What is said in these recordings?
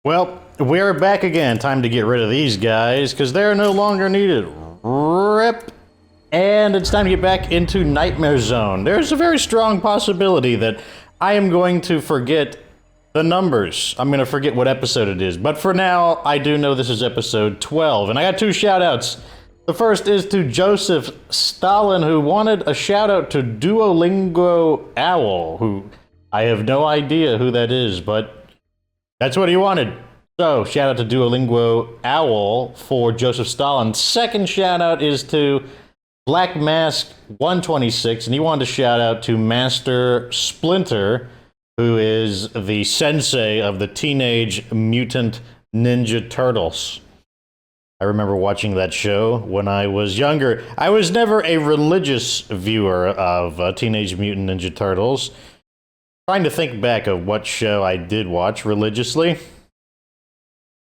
Well, we're back again. Time to get rid of these guys, because they're no longer needed. Rip. And it's time to get back into Nightmare Zone. There's a very strong possibility that I am going to forget the numbers. I'm going to forget what episode it is. But for now, I do know this is episode 12. And I got two shout-outs. The first is to Joseph Stalin, who wanted a shout-out to Duolingo Owl, who I have no idea who that is, but that's what he wanted. So, shout out to Duolingo Owl for Joseph Stalin. Second shout out is to Black Mask 126, and he wanted to shout out to Master Splinter, who is the sensei of the Teenage Mutant Ninja Turtles. I remember watching that show when I was younger. I was never a religious viewer of Teenage Mutant Ninja Turtles. Trying to think back of what show I did watch religiously.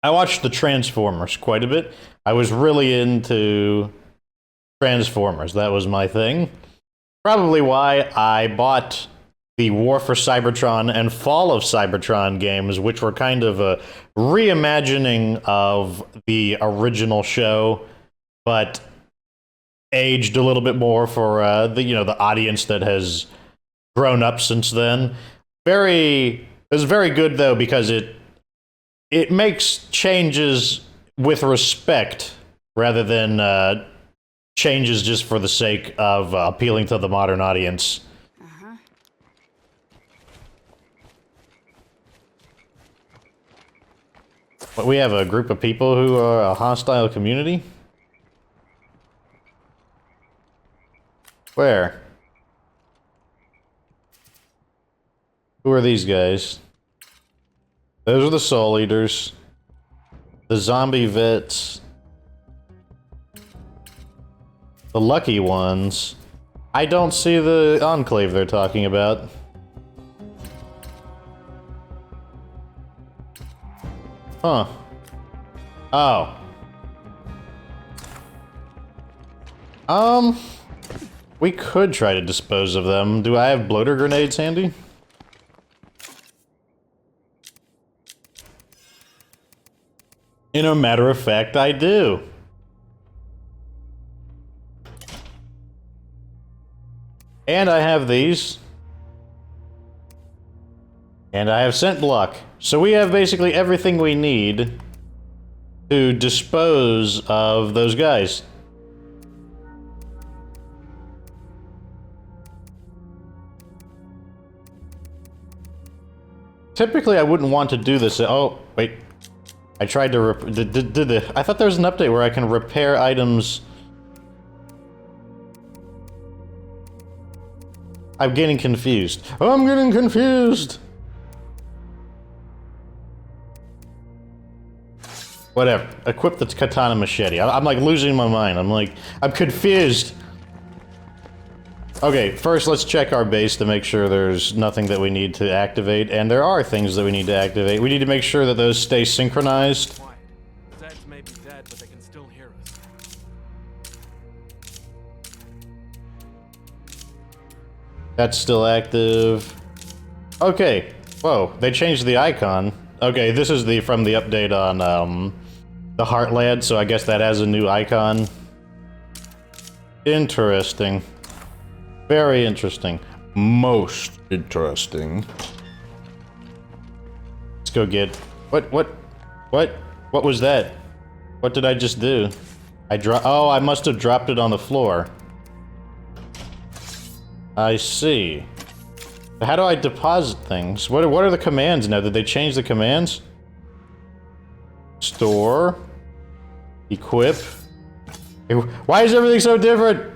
I watched the Transformers quite a bit. I was really into Transformers. That was my thing. Probably why I bought the War for Cybertron and Fall of Cybertron games, which were kind of a reimagining of the original show, but aged a little bit more for the audience that has grown up since then. It was very good though, because it makes changes with respect rather than changes just for the sake of appealing to the modern audience. But we have a group of people who are a hostile community? Where? Who are these guys? Those are the Soul Eaters. The Zombie Vets. The Lucky Ones. I don't see the Enclave they're talking about. Huh. Oh. We could try to dispose of them. Do I have bloater grenades handy? In a matter of fact, I do. And I have these. And I have scent block. So we have basically everything we need to dispose of those guys. Typically, I wouldn't want to do this. Oh, wait. I tried to I thought there was an update where I can repair items. I'm getting confused. I'm getting confused! Whatever. Equip the katana machete. I'm like losing my mind. I'm confused. Okay, first let's check our base to make sure there's nothing that we need to activate, and there are things that we need to activate. We need to make sure that those stay synchronized. Zeds may be dead, but they can still hear us. That's still active. Okay. Whoa, they changed the icon. Okay, this is from the update on the Heartland, so I guess that has a new icon. Interesting. Very interesting. Most interesting. Let's go get... What was that? What did I just do? Oh, I must have dropped it on the floor. I see. How do I deposit things? What are the commands now? Did they change the commands? Store. Equip. Why is everything so different?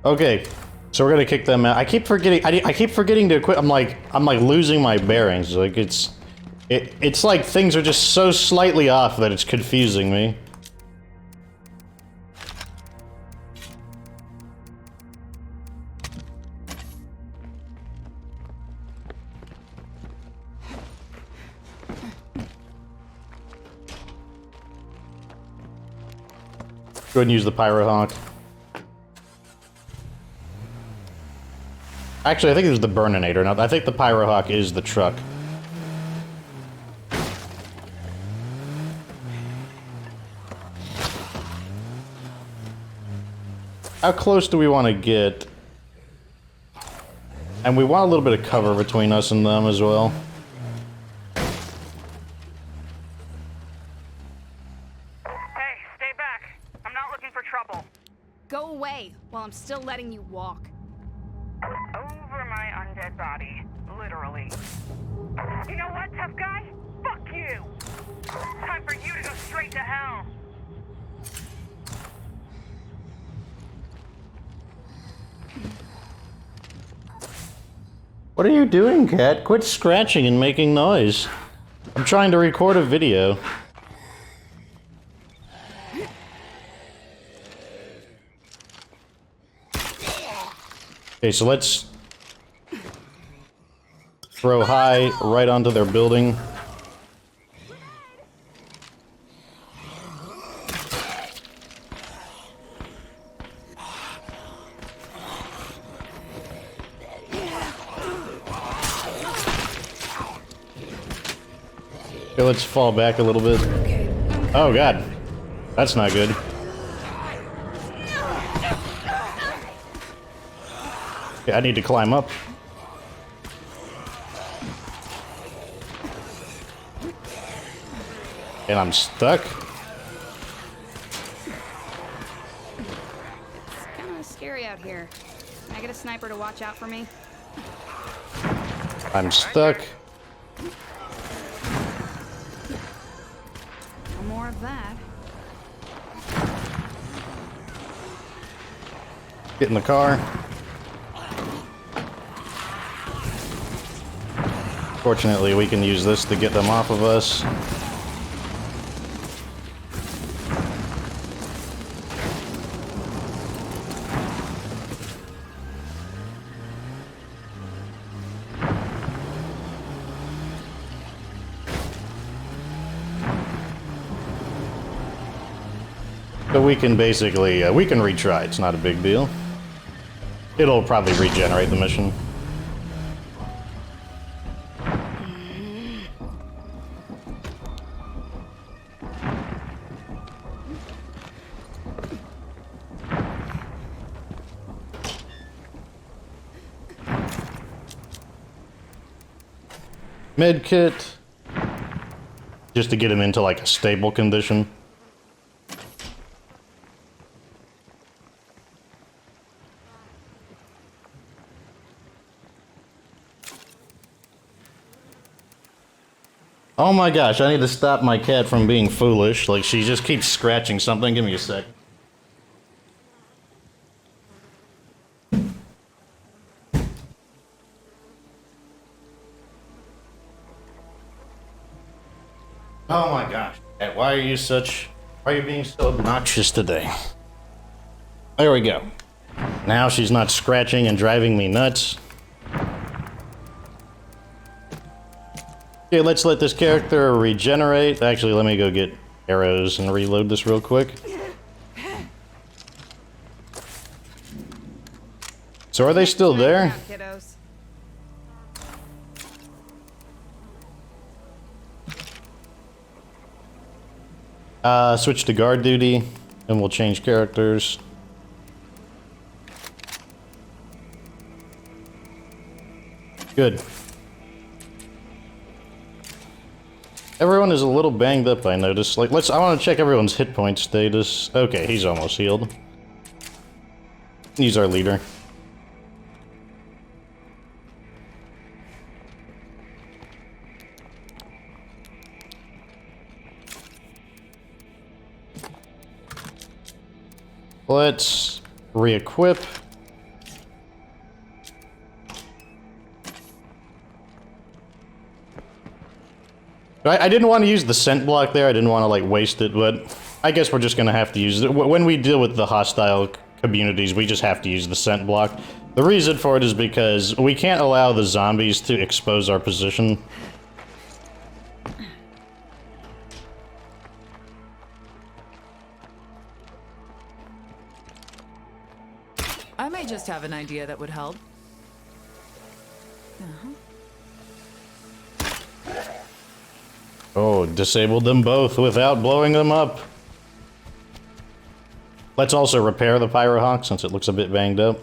Okay, so we're gonna kick them out. I keep forgetting. I keep forgetting to quit. I'm like losing my bearings. Like it's like things are just so slightly off that it's confusing me. Go ahead and use the Pyro Hawk. Actually, I think it was the Burninator. No, I think the Pyrohawk is the truck. How close do we want to get? And we want a little bit of cover between us and them as well. Hey, stay back. I'm not looking for trouble. Go away while I'm still letting you walk. Over my undead body. Literally. You know what, tough guy? Fuck you! Time for you to go straight to hell. What are you doing, cat? Quit scratching and making noise. I'm trying to record a video. Okay, so let's throw high right onto their building. Okay, let's fall back a little bit. Oh god, that's not good. Okay, I need to climb up. And I'm stuck. It's kind of scary out here. Can I get a sniper to watch out for me? I'm stuck. No more of that. Get in the car. Fortunately, we can use this to get them off of us. So we can basically, we can retry. It's not a big deal. It'll probably regenerate the mission. Med kit. Just to get him into like a stable condition. Oh my gosh, I need to stop my cat from being foolish. Like, she just keeps scratching something. Give me a sec. Oh my gosh, cat, why are you being so obnoxious today? There we go. Now she's not scratching and driving me nuts. Okay, let's let this character regenerate. Actually, let me go get arrows and reload this real quick. So are they still there? Kiddos. Switch to guard duty, and we'll change characters. Good. Everyone is a little banged up, I noticed. Like, I want to check everyone's hit point status. Okay, he's almost healed. He's our leader. Let's re-equip. I didn't want to use the scent block there. I didn't want to, like, waste it, but I guess we're just going to have to use it. When we deal with the hostile communities, we just have to use the scent block. The reason for it is because we can't allow the zombies to expose our position. I may just have an idea that would help. Oh, disabled them both without blowing them up. Let's also repair the Pyrohawk since it looks a bit banged up.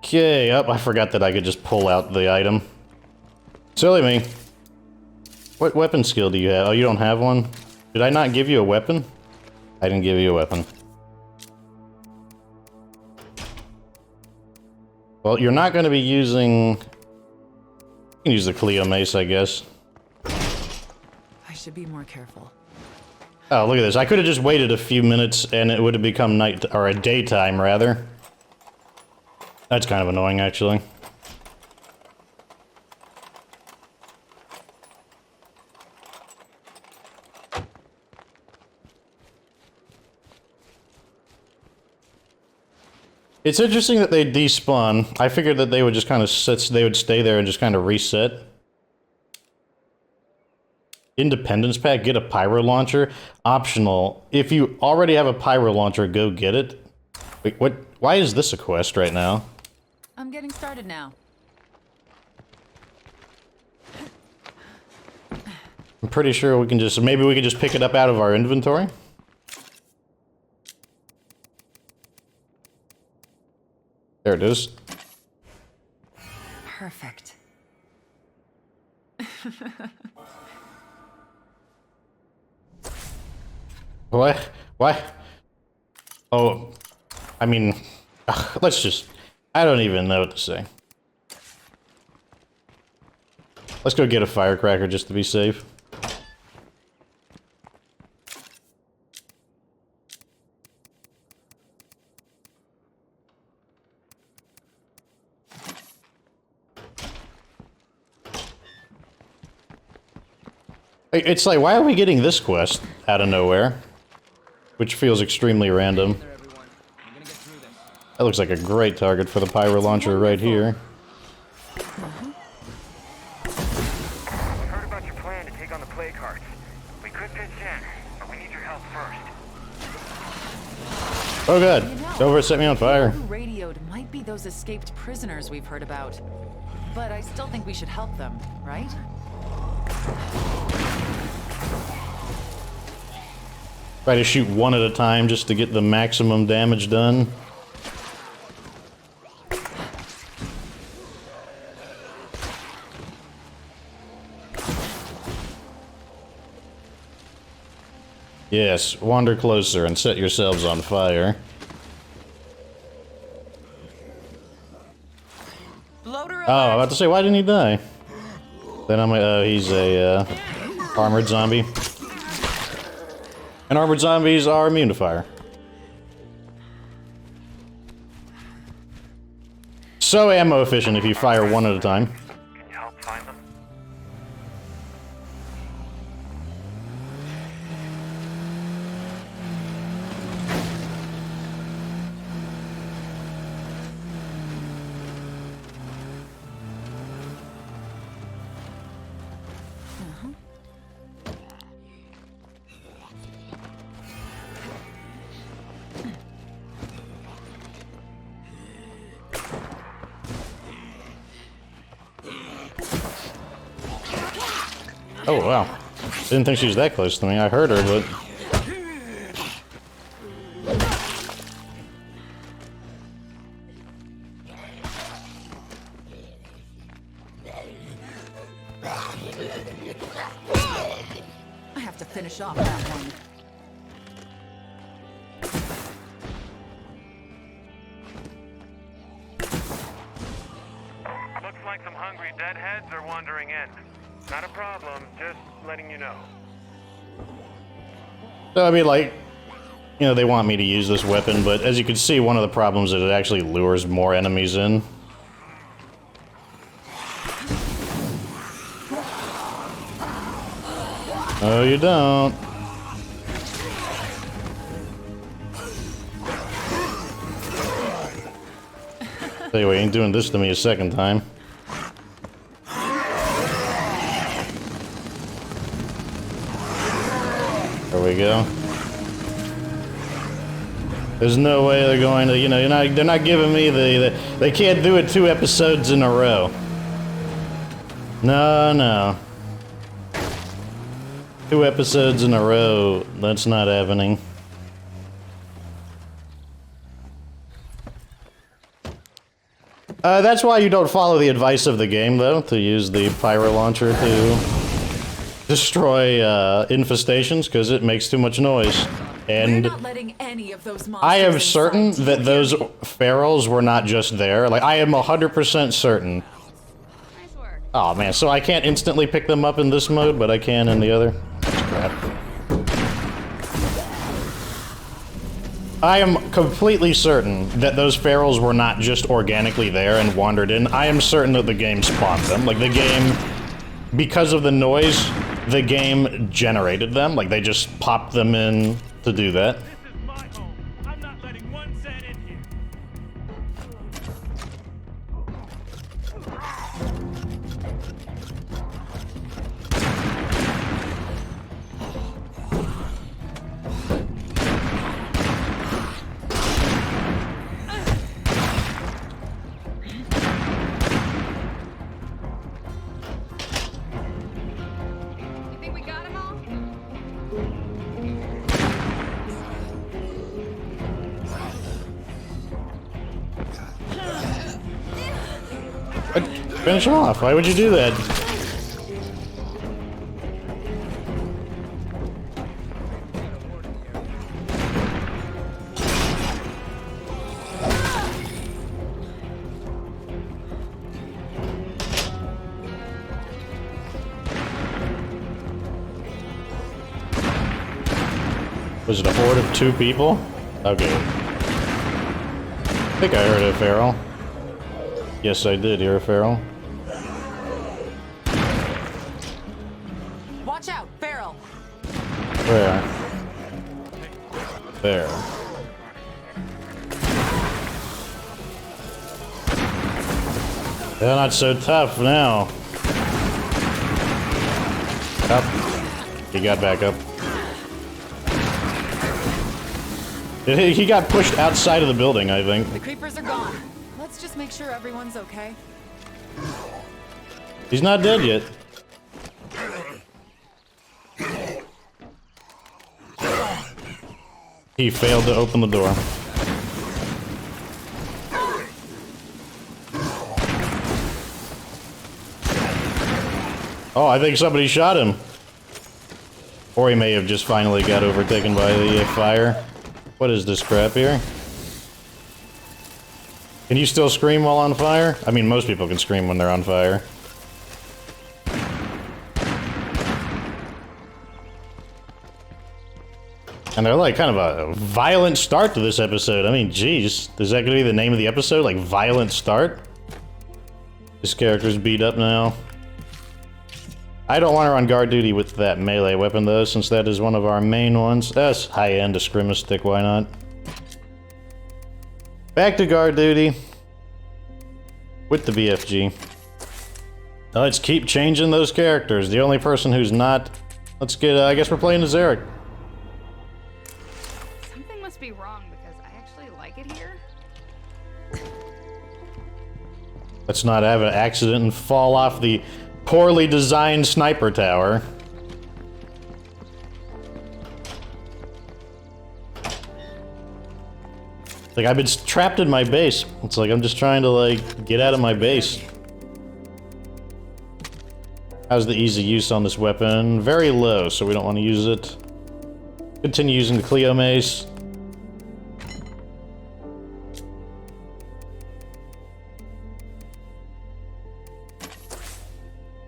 Okay, I forgot that I could just pull out the item. Silly me. What weapon skill do you have? Oh, you don't have one? Did I not give you a weapon? I didn't give you a weapon. Well, you're not going to be using... You can use the Cleo Mace, I guess. I should be more careful. Oh, look at this. I could have just waited a few minutes and it would have become night... or a daytime, rather. That's kind of annoying, actually. It's interesting that they despawn. I figured that they would just kind of they would stay there and just kind of reset. Independence pack, get a pyro launcher. Optional. If you already have a pyro launcher, go get it. Wait, what? Why is this a quest right now? I'm getting started now. I'm pretty sure we can just, maybe we can just pick it up out of our inventory? There it is. Perfect. What? Why? Oh, I mean, let's just, I don't even know what to say. Let's go get a firecracker just to be safe. It's like, why are we getting this quest out of nowhere? Which feels extremely random. That looks like a great target for the pyro launcher right here. Heard about your plan to take on the plague hearts. We could pitch in, but we need your help first. Oh god, Dover set me on fire. Who radioed might be those escaped prisoners we've heard about. But I still think we should help them, right? Try to shoot one at a time just to get the maximum damage done. Yes, wander closer and set yourselves on fire. Bloater Oh, I'm about to say, why didn't he die? Then I'm he's a armored zombie. And armored zombies are immune to fire. So ammo efficient if you fire one at a time. Can you help find them? Oh, wow. Didn't think she was that close to me. I heard her, but... I have to finish off that one. Looks like some hungry deadheads are wandering in. Not a problem, just letting you know. So, I mean, like... You know, they want me to use this weapon, but as you can see, one of the problems is it actually lures more enemies in. Oh, you don't. Tell you what, you ain't doing this to me a second time. we go. There's no way they're going to, you know, they're not giving me they can't do it 2 episodes in a row. No, no. 2 episodes in a row, that's not happening. That's why you don't follow the advice of the game, though, to use the pyro launcher to destroy infestations, because it makes too much noise. And We're not letting any of those monsters I am inside. certain that those ferals were not just there. Like, I am 100% certain. Nice work. Oh man, so I can't instantly pick them up in this mode, but I can in the other? That's crap. I am completely certain that those ferals were not just organically there and wandered in. I am certain that the game spawned them. Like, the game, because of the noise, the game generated them. Like, they just popped them in to do that. This is my home. I'm not letting one cent in here. You think we got him all? Finish him off. Why would you do that? Was it a horde of 2 people? Okay. I think I heard a feral. Yes, I did hear a feral. Watch out, Feral. Where? There. They're not so tough now. Up. He got back up. He got pushed outside of the building, I think. The creepers are gone. Let's just make sure everyone's okay. He's not dead yet. He failed to open the door. Oh, I think somebody shot him. Or he may have just finally got overtaken by the fire. What is this crap here? Can you still scream while on fire? I mean, most people can scream when they're on fire. And they're like kind of a violent start to this episode. I mean, geez, is that gonna be the name of the episode? Like, violent start? This character's beat up now. I don't want her on guard duty with that melee weapon though, since that is one of our main ones. That's high-end, a scrimmage stick, why not? Back to guard duty. With the BFG. Now let's keep changing those characters. The only person who's not... Let's get, I guess we're playing as Eric. Something must be wrong because I actually like it here. Let's not have an accident and fall off the poorly designed sniper tower. Like, I've been trapped in my base. It's like I'm just trying to, like, get out of my base. How's the easy use on this weapon? Very low, so we don't want to use it. Continue using the Cleo mace.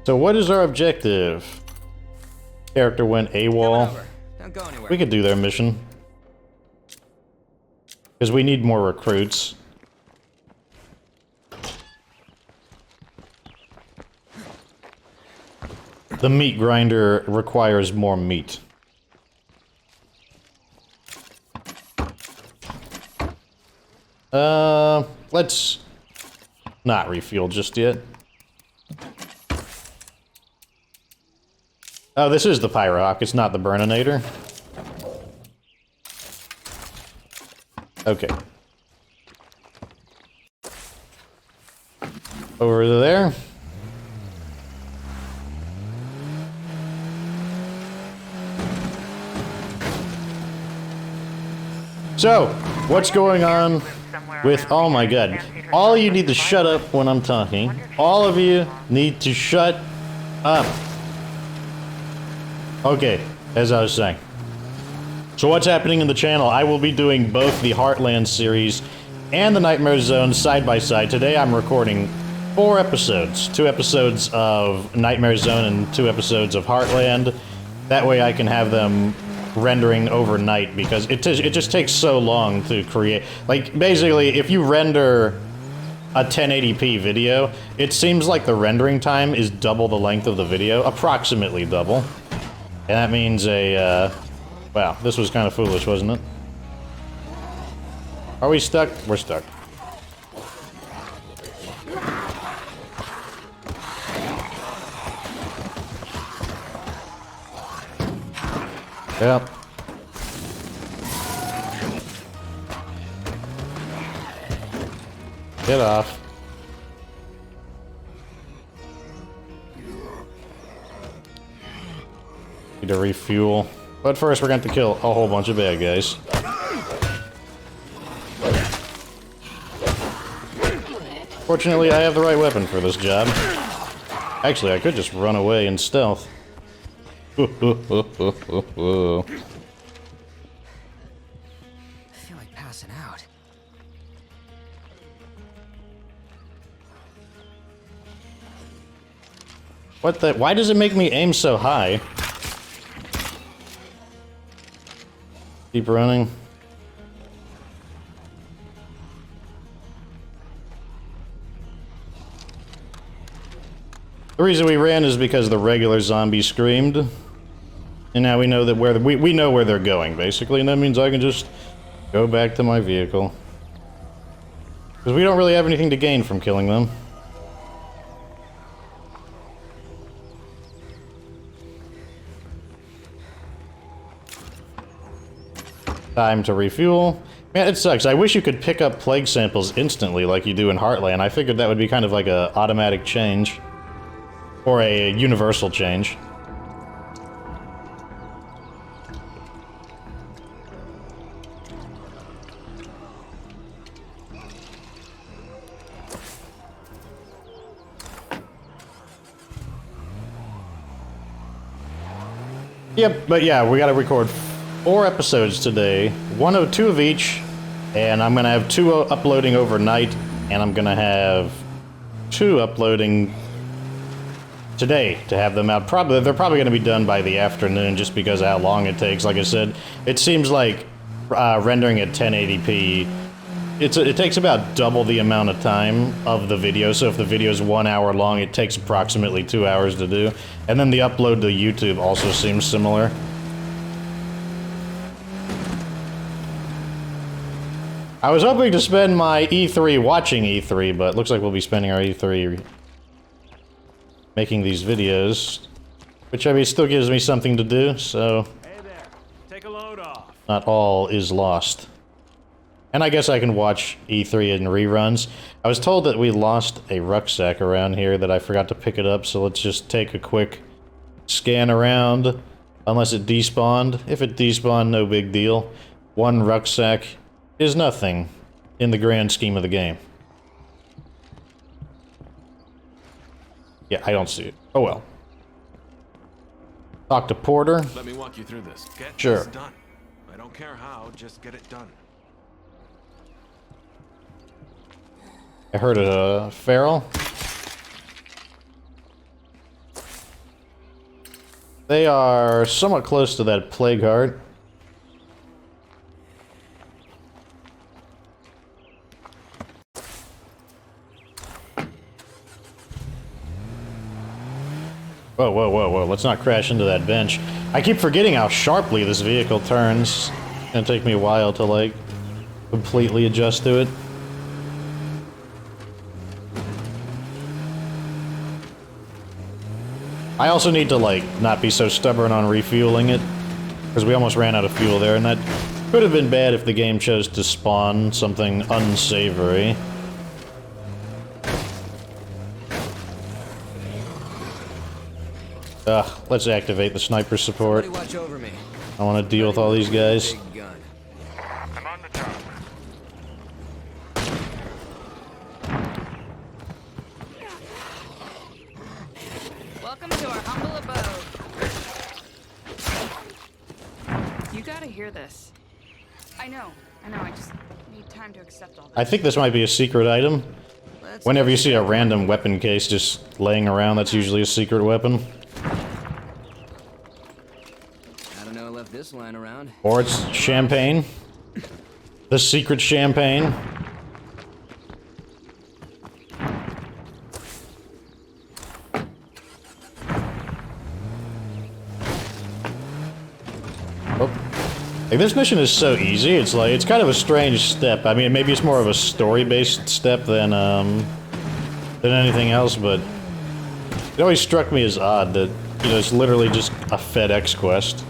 So what is our objective? Character went AWOL. Don't go anywhere. We could do their mission. Because we need more recruits. The meat grinder requires more meat. Let's not refuel just yet. Oh, this is the Pyrohawk, it's not the Burninator. Okay. Over to there. So, what's going on with... Oh my god. All you need to shut up when I'm talking. All of you need to shut up. Okay, as I was saying. So what's happening in the channel? I will be doing both the Heartland series and the Nightmare Zone side by side. Today I'm recording 4 episodes. 2 episodes of Nightmare Zone and 2 episodes of Heartland. That way I can have them rendering overnight, because it just takes so long to create. Like, basically, if you render a 1080p video, it seems like the rendering time is double the length of the video, approximately double. And that means wow, this was kind of foolish, wasn't it? Are we stuck? We're stuck. Yep. Get off. Need to refuel. But first we're going to kill a whole bunch of bad guys. Fortunately, I have the right weapon for this job. Actually, I could just run away in stealth. I feel like passing out. What the? Why does it make me aim so high? Keep running. The reason we ran is because the regular zombie screamed. And now we know that we know where they're going, basically, and that means I can just go back to my vehicle. Because we don't really have anything to gain from killing them. Time to refuel. Man, it sucks. I wish you could pick up plague samples instantly like you do in Heartland. I figured that would be kind of like a automatic change. Or a universal change. Yep, but yeah, we gotta record 4 episodes today. 2 of each, and I'm gonna have 2 uploading overnight, and I'm gonna have 2 uploading today to have them out. They're probably gonna be done by the afternoon, just because of how long it takes. Like I said, it seems like rendering at 1080p, it takes about double the amount of time of the video. So if the video is 1 hour long, it takes approximately 2 hours to do. And then the upload to YouTube also seems similar. I was hoping to spend my E3 watching E3, but looks like we'll be spending our E3 making these videos. Which, I mean, still gives me something to do, so... Hey there. Take a load off. Not all is lost. And I guess I can watch E3 in reruns. I was told that we lost a rucksack around here, that I forgot to pick it up, so let's just take a quick scan around. Unless it despawned. If it despawned, no big deal. 1 rucksack is nothing in the grand scheme of the game. Yeah, I don't see it. Oh well. Talk to Porter. Let me walk you through this. Get Sure. this done. I don't care how, just get it done. I heard a feral. They are somewhat close to that plague heart. Whoa, whoa, whoa, whoa, let's not crash into that bench. I keep forgetting how sharply this vehicle turns. It's gonna take me a while to, like, completely adjust to it. I also need to, like, not be so stubborn on refueling it, because we almost ran out of fuel there, and that Could have been bad if the game chose to spawn something unsavory. Let's activate the sniper support. Somebody watch over me. I want to deal with all these guys. Big gun. I'm on the job. Welcome to our humble abode. You gotta hear this. I know, I just need time to accept all this. I think this might be a secret item. Whenever you see a random weapon case just laying around, that's usually a secret weapon. I don't know. I left this line around. Or it's champagne. The secret champagne. Oh. Like, this mission is so easy, it's like, it's kind of a strange step. I mean, maybe it's more of a story-based step than anything else, but it always struck me as odd that, you know, it's literally just a FedEx quest.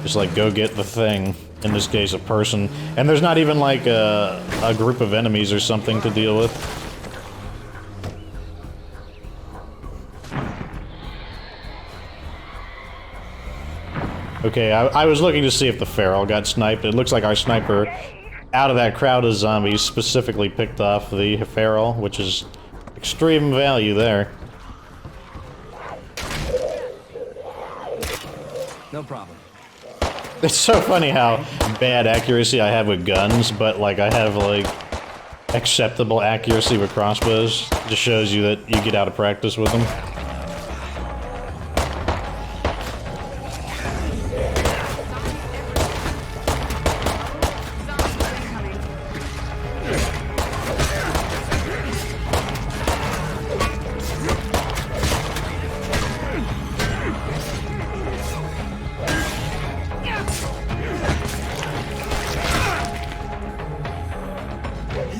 Just like, go get the thing. In this case, a person. And there's not even like a group of enemies or something to deal with. Okay, I was looking to see if the feral got sniped. It looks like our sniper, out of that crowd of zombies, specifically picked off the feral, which is extreme value there. No problem. It's so funny how bad accuracy I have with guns, but like I have like acceptable accuracy with crossbows. It just shows you that you get out of practice with them.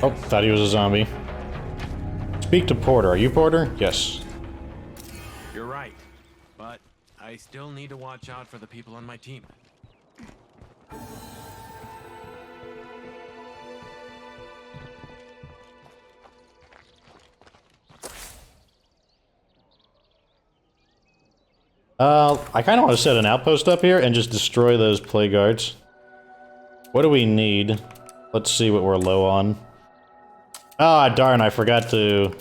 Oh, thought he was a zombie. Speak to Porter. Are you Porter? Yes. You're right, but I still need to watch out for the people on my team. I kind of want to set an outpost up here and just destroy those plague guards. What do we need? Let's see what we're low on. Ah, darn, I forgot to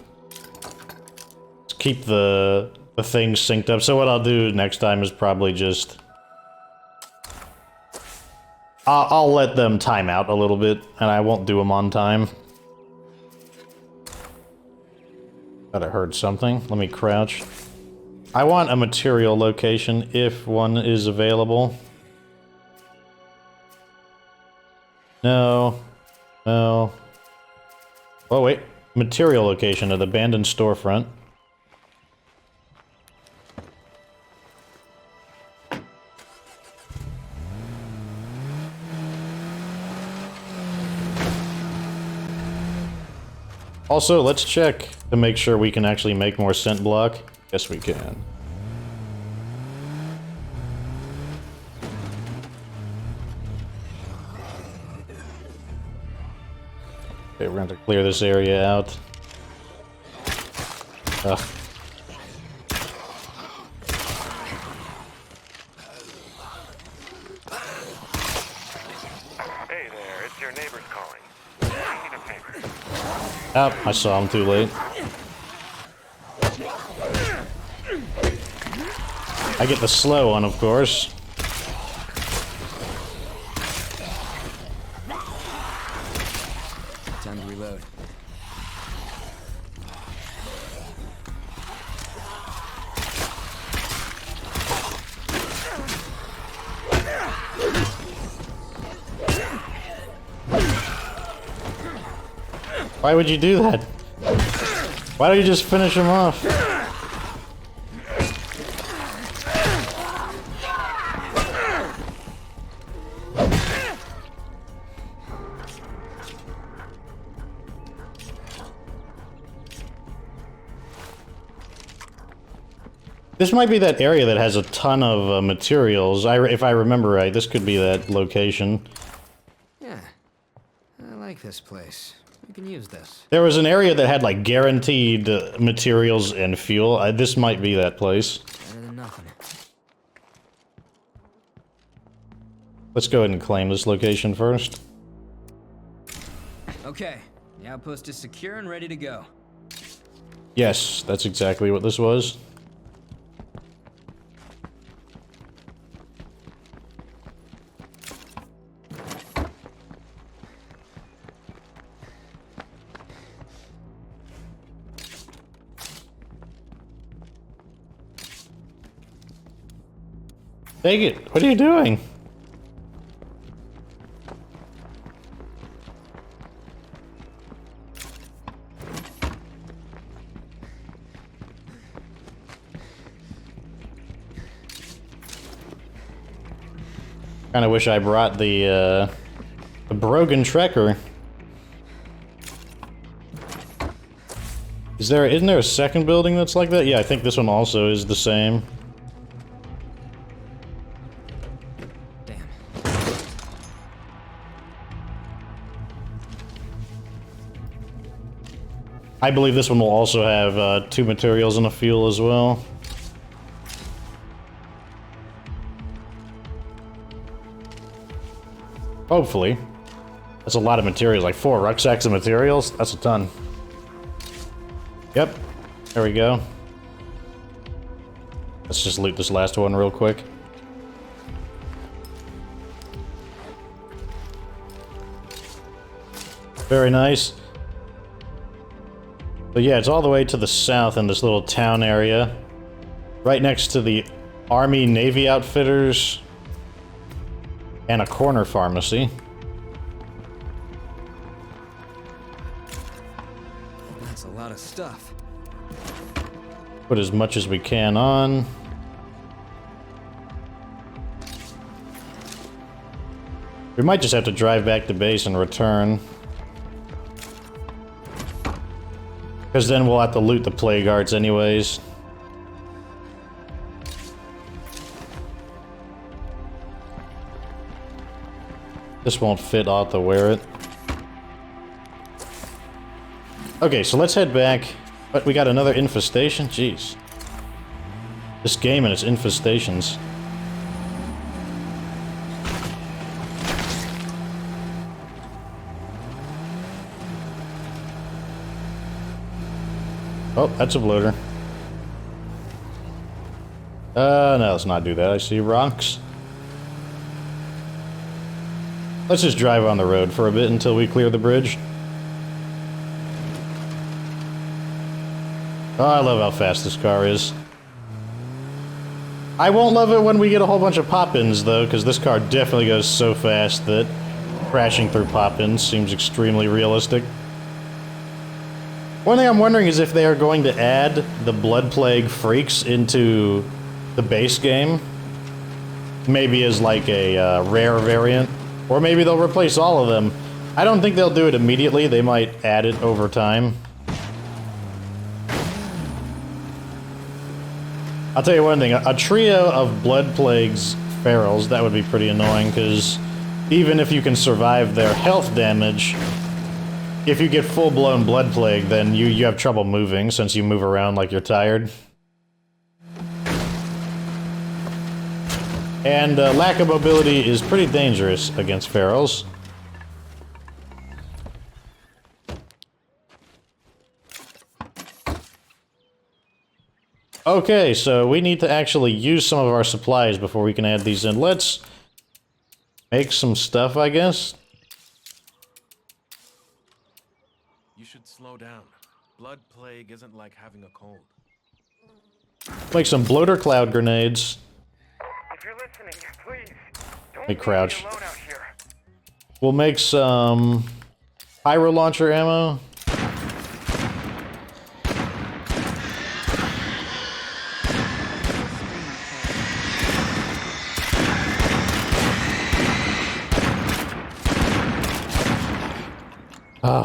keep the things synced up. So what I'll do next time is probably just... I'll let them time out a little bit, and I won't do them on time. Thought I heard something. Let me crouch. I want a material location if one is available. No. No. Oh, wait. Material location at abandoned storefront. Also, let's check to make sure we can actually make more scent block. Yes, we can. Okay, we're going to clear this area out. Ugh. Hey there, it's your neighbors calling. I need a favor. Oh, I saw him too late. I get the slow one, of course. Time to reload. Why would you do that? Why don't you just finish him off? This might be that area that has a ton of materials. If I remember right, this could be that location. like this place. We can use this. There was an area that had, like, guaranteed materials and fuel. This might be that place. Better than nothing. Let's go ahead and claim this location first. Okay, the outpost is secure and ready to go. Yes, that's exactly what this was. Take it! What are you doing? Kinda wish I brought the Brogan Trekker. Isn't there a second building that's like that? Yeah, I think this one also is the same. Damn. I believe this one will also have 2 materials and a fuel as well. Hopefully. That's a lot of materials, like 4 rucksacks of materials. That's a ton. Yep. There we go. Let's just loot this last one real quick. Very nice. But yeah, it's all the way to the south in this little town area. Right next to the Army Navy Outfitters. And a corner pharmacy. That's a lot of stuff. Put as much as we can on. We might just have to drive back to base and return. Because then we'll have to loot the plague guards anyways. This won't fit, I'll have to wear it. Okay, so let's head back. But we got another infestation? Jeez. This game and its infestations. Oh, that's a bloater. No, let's not do that. I see rocks. Let's just drive on the road for a bit until we clear the bridge. Oh, I love how fast this car is. I won't love it when we get a whole bunch of pop-ins, though, because this car definitely goes so fast that crashing through pop-ins seems extremely realistic. One thing I'm wondering is if they are going to add the Blood Plague freaks into the base game. Maybe as like a rare variant. Or maybe they'll replace all of them. I don't think they'll do it immediately. They might add it over time. I'll tell you one thing. A trio of Blood Plagues ferals, that would be pretty annoying, because even if you can survive their health damage, if you get full-blown Blood Plague, then you have trouble moving, since you move around like you're tired. And lack of mobility is pretty dangerous against ferals. Okay, so we need to actually use some of our supplies before we can add these in. Let's make some stuff, I guess. You should slow down. Blood plague isn't like having a cold. Make some bloater cloud grenades. If you're listening, please, don't Hey, leave crouch. me alone out here. We'll make some pyro launcher ammo.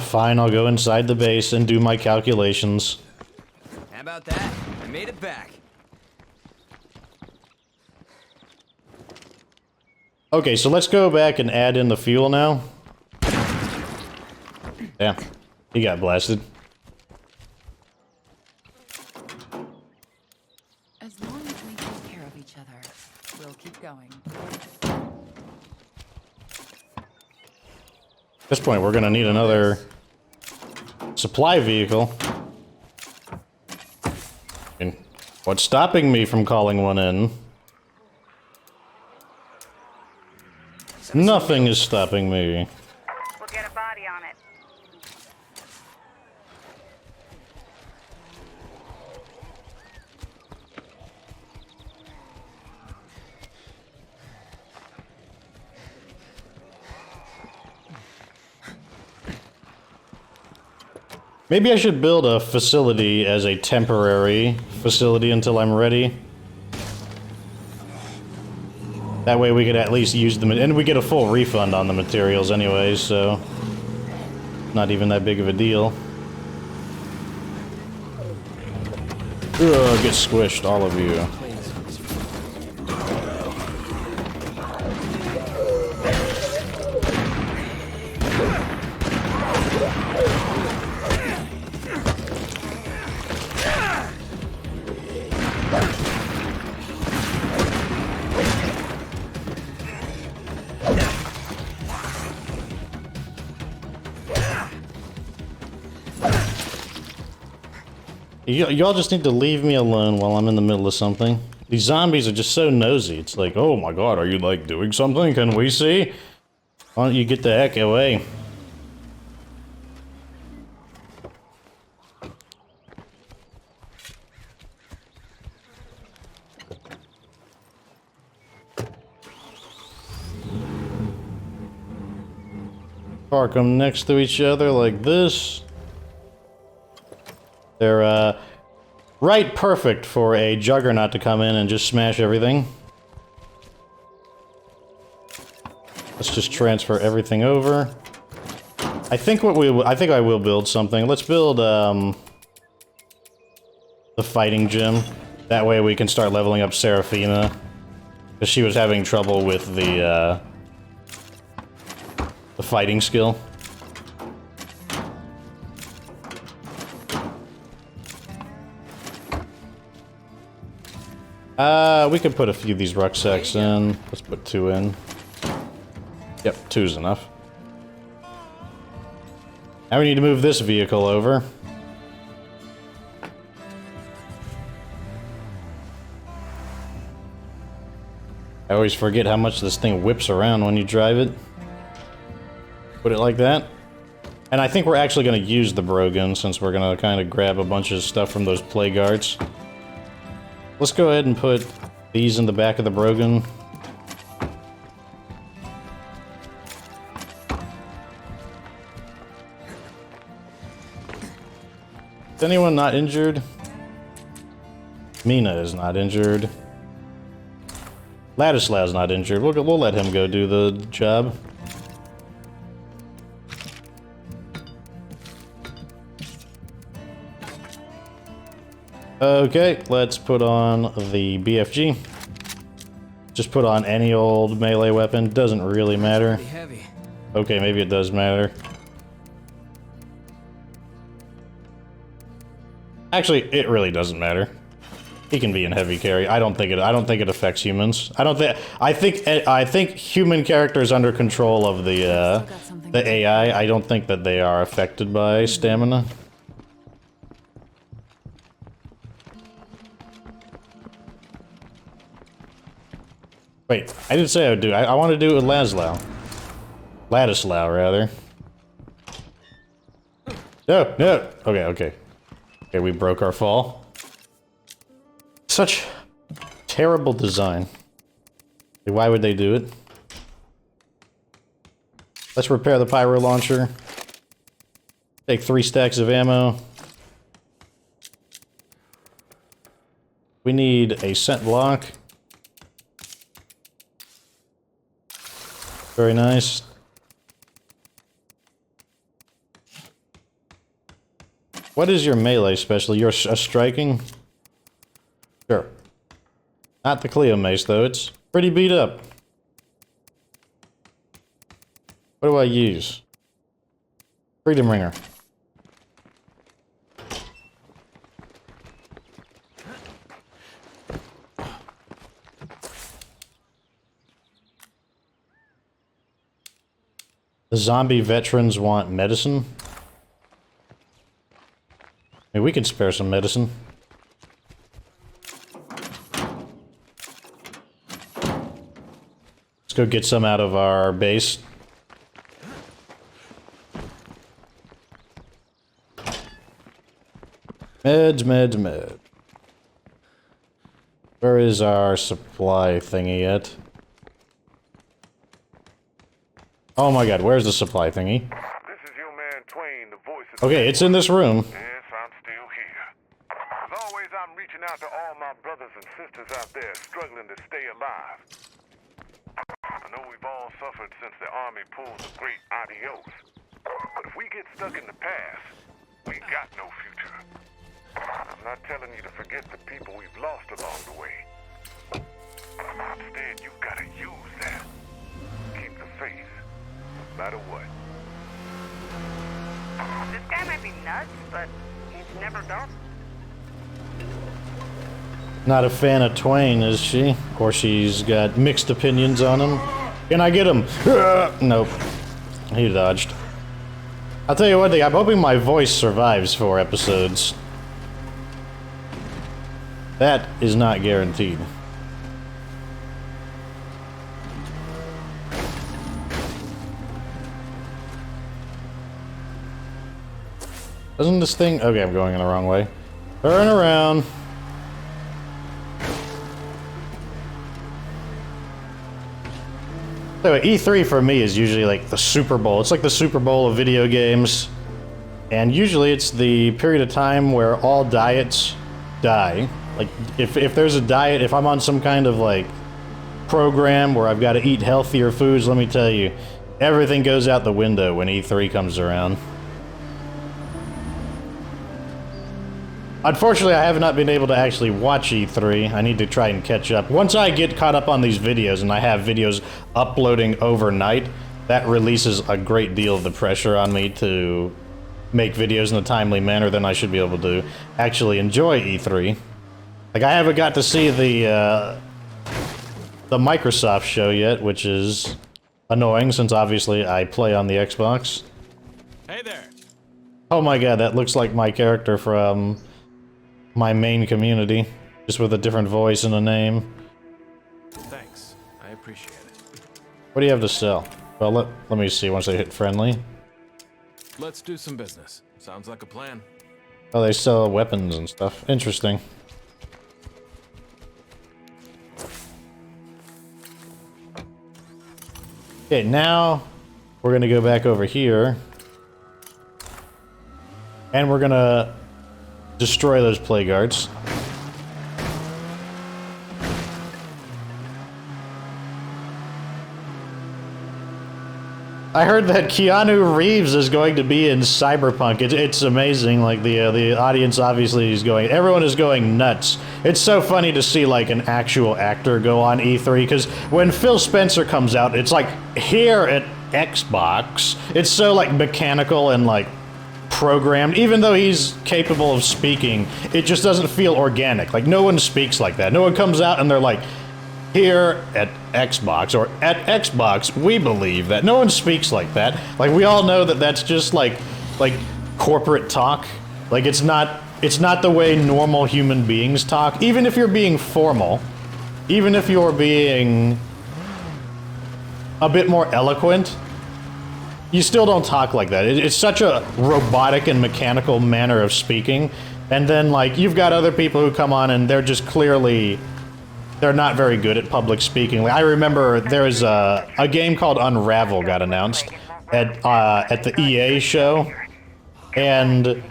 Fine, I'll go inside the base and do my calculations. How about that? I made it back. Okay, so let's go back and add in the fuel now. Damn. He got blasted. As long as we take care of each other, we'll keep going. At this point, we're gonna need another supply vehicle. And what's stopping me from calling one in? Nothing is stopping me. We'll get a body on it. Maybe I should build a facility as a temporary facility until I'm ready. That way we could at least use them, and we get a full refund on the materials anyways, so not even that big of a deal. Ugh, get squished, all of you. Y'all just need to leave me alone while I'm in the middle of something. These zombies are just so nosy. It's like, oh my god, are you like doing something? Can we see? Why don't you get the heck away? Park them next to each other like this. They're, right perfect for a juggernaut to come in and just smash everything. Let's just transfer everything over. I think I will build something. Let's build, the fighting gym. That way we can start leveling up Seraphina. Because she was having trouble with the fighting skill. We could put a few of these rucksacks in. Let's put 2 in. Yep, 2's enough. Now we need to move this vehicle over. I always forget how much this thing whips around when you drive it. Put it like that. And I think we're actually going to use the Brogan since we're going to kind of grab a bunch of stuff from those plague guards. Let's go ahead and put these in the back of the Brogan. Is anyone not injured? Mina is not injured. Ladislaw's not injured. We'll let him go do the job. Okay, let's put on the BFG. Just put on any old melee weapon, doesn't really matter. Pretty heavy. Okay, maybe it does matter. Actually, it really doesn't matter. He can be in heavy carry. I don't think it affects humans. I think human characters under control of the AI. I don't think that they are affected by stamina. Wait, I didn't say I would do it. I want to do it with Ladislau. Ladislaw, rather. No, no. Okay, okay. Okay, we broke our fall. Such terrible design. Why would they do it? Let's repair the pyro launcher. Take 3 stacks of ammo. We need a scent block. Very nice. What is your melee special? You're a striking? Sure. Not the Cleo mace, though. It's pretty beat up. What do I use? Freedom ringer. The zombie veterans want medicine. Hey, we can spare some medicine. Let's go get some out of our base. Meds. Where is our supply thingy at? Oh my god, where's the supply thingy? This is your man Twain, the voice of... Okay, it's in this room. Yes, I'm still here. As always, I'm reaching out to all my brothers and sisters out there struggling to stay alive. I know we've all suffered since the army pulled the great adios. But if we get stuck in the past, we got no future. I'm not telling you to forget the people we've lost along the way. Instead, you've got to use that. Keep the faith, no matter what. This guy might be nuts, but he's never done. Not a fan of Twain, is she? Of course, she's got mixed opinions on him. Can I get him? Nope. He dodged. I'll tell you one thing, I'm hoping my voice survives 4 episodes. That is not guaranteed. Doesn't this thing... Okay, I'm going in the wrong way. Turn around. So E3 for me is usually like the Super Bowl. It's like the Super Bowl of video games. And usually it's the period of time where all diets die. Like, if there's a diet, if I'm on some kind of like program where I've got to eat healthier foods, let me tell you, everything goes out the window when E3 comes around. Unfortunately, I have not been able to actually watch E3. I need to try and catch up. Once I get caught up on these videos and I have videos uploading overnight, that releases a great deal of the pressure on me to make videos in a timely manner. Then I should be able to actually enjoy E3. Like, I haven't got to see the Microsoft show yet, which is annoying since obviously I play on the Xbox. Hey there. Oh my god, that looks like my character from my main community, just with a different voice and a name. Thanks. I appreciate it. What do you have to sell? Well, let me see once I hit friendly. Let's do some business. Sounds like a plan. Oh, they sell weapons and stuff. Interesting. Okay, now we're gonna go back over here. And we're gonna destroy those plague guards. I heard that Keanu Reeves is going to be in Cyberpunk. It's amazing. Like the audience obviously is going. Everyone is going nuts. It's so funny to see like an actual actor go on E3 because when Phil Spencer comes out, it's like here at Xbox. It's so like mechanical and like programmed. Even though he's capable of speaking, it just doesn't feel organic. Like no one speaks like that. No one comes out and they're like, here at Xbox, or at Xbox, we believe that. No one speaks like that. Like, we all know that that's just like corporate talk. Like, it's not the way normal human beings talk. Even if you're being formal, even if you're being a bit more eloquent, you still don't talk like that. It's such a robotic and mechanical manner of speaking. And then, like, you've got other people who come on and they're just clearly... they're not very good at public speaking. Like, I remember there was a game called Unravel got announced at the EA show, and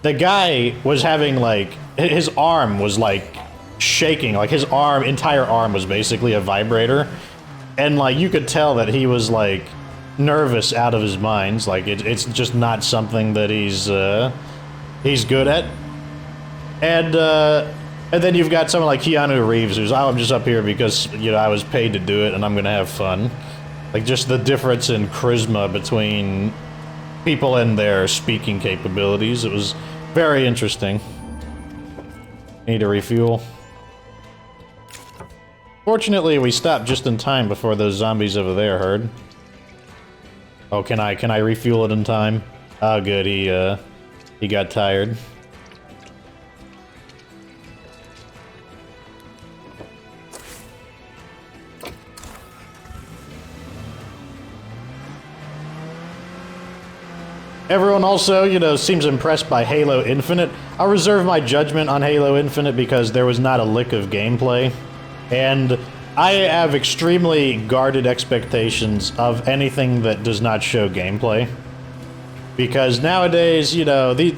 the guy was having like his arm was like shaking, like his entire arm was basically a vibrator, and like you could tell that he was like nervous out of his mind. Like it's just not something that he's good at, and then you've got someone like Keanu Reeves, who's, oh, I'm just up here because, you know, I was paid to do it and I'm gonna have fun. Like, just the difference in charisma between people and their speaking capabilities. It was very interesting. Need to refuel. Fortunately, we stopped just in time before those zombies over there heard. Oh, can I refuel it in time? Oh, good. He got tired. Everyone also, you know, seems impressed by Halo Infinite. I'll reserve my judgment on Halo Infinite because there was not a lick of gameplay. And I have extremely guarded expectations of anything that does not show gameplay. Because nowadays, you know, these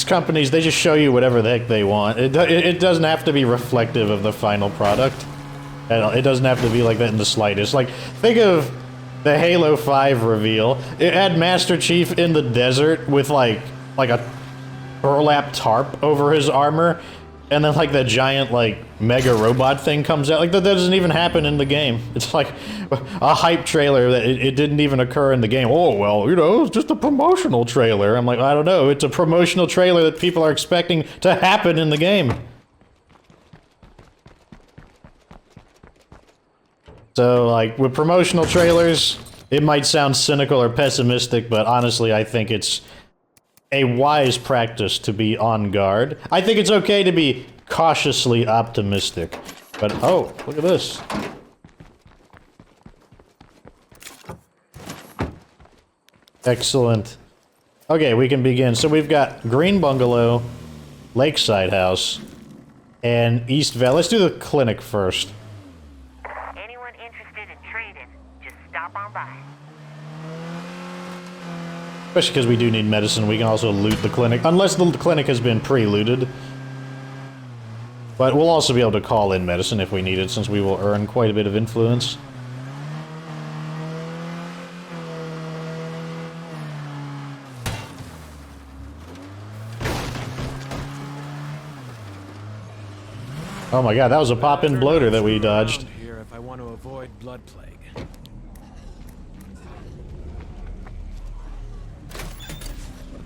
companies, they just show you whatever the heck they want. It doesn't have to be reflective of the final product. It doesn't have to be like that in the slightest. Like, think of the Halo 5 reveal. It had Master Chief in the desert with like a burlap tarp over his armor, and then like the giant like mega robot thing comes out. Like that doesn't even happen in the game. It's like a hype trailer that it didn't even occur in the game. Oh well, you know, it's just a promotional trailer. I'm like, I don't know. It's a promotional trailer that people are expecting to happen in the game. So, like, with promotional trailers, it might sound cynical or pessimistic, but honestly, I think it's a wise practice to be on guard. I think it's okay to be cautiously optimistic. But, oh, look at this. Excellent. Okay, we can begin. So we've got Green Bungalow, Lakeside House, and East Valley. Let's do the clinic first. Anyone interested in trading, just stop on by. Especially because we do need medicine, we can also loot the clinic. Unless the clinic has been pre-looted. But we'll also be able to call in medicine if we need it, since we will earn quite a bit of influence. Oh my god, that was a pop-in bloater that we dodged. Here if I want to avoid blood plague.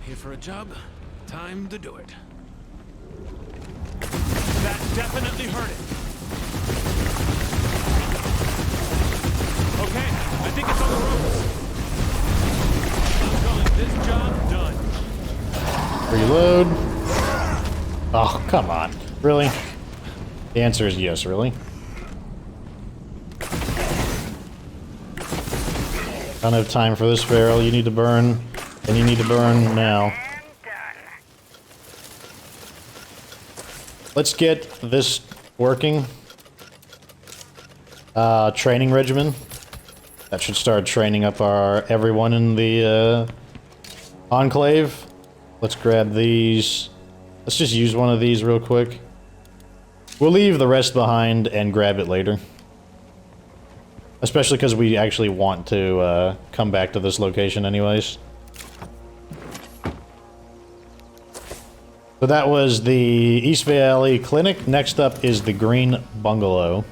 Here for a job. Time to do it. That definitely hurt it. Okay, I think it's on the ropes. I'm calling this job done. Reload. Oh, come on. Really? The answer is yes, really. Don't have time for this, Farrell. You need to burn, and you need to burn now. Let's get this working. Training regimen. That should start training up everyone in the enclave. Let's grab these. Let's just use one of these real quick. We'll leave the rest behind and grab it later. Especially because we actually want to come back to this location anyways. So that was the East Valley Clinic. Next up is the Green Bungalow.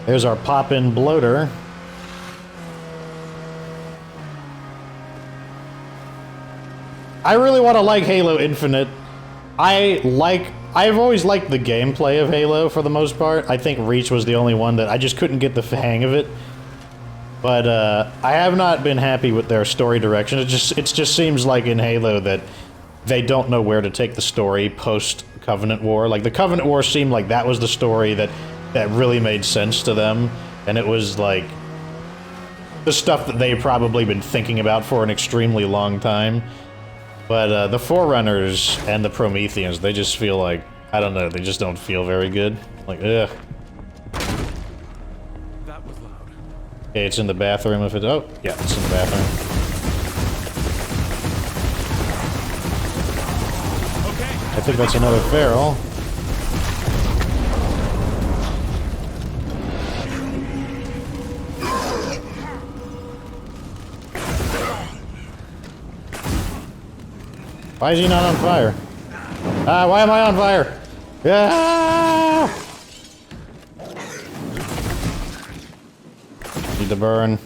There's our pop-in bloater. I really want to like Halo Infinite. I've always liked the gameplay of Halo for the most part. I think Reach was the only one that I just couldn't get the hang of it. But I have not been happy with their story direction. It just seems like in Halo that they don't know where to take the story post Covenant War. Like the Covenant War seemed like that was the story that really made sense to them, and it was like the stuff that they've probably been thinking about for an extremely long time. But the Forerunners and the Prometheans, they just feel like, I don't know, they just don't feel very good. Like, ugh. That was loud. Okay, it's in the bathroom if it... Oh, yeah, it's in the bathroom. Okay. I think that's another Feral. Why is he not on fire? Why am I on fire? Ah! Need to burn.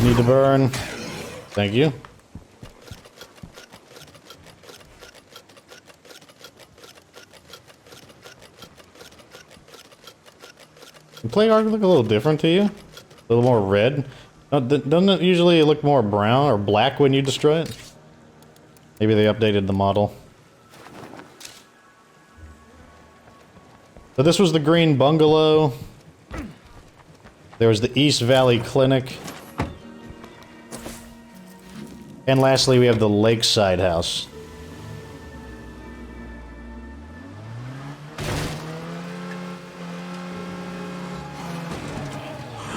Need to burn. Thank you. The plague arc look a little different to you? A little more red? Doesn't it usually look more brown or black when you destroy it? Maybe they updated the model. So this was the Green Bungalow. There was the East Valley Clinic. And lastly, we have the Lakeside House.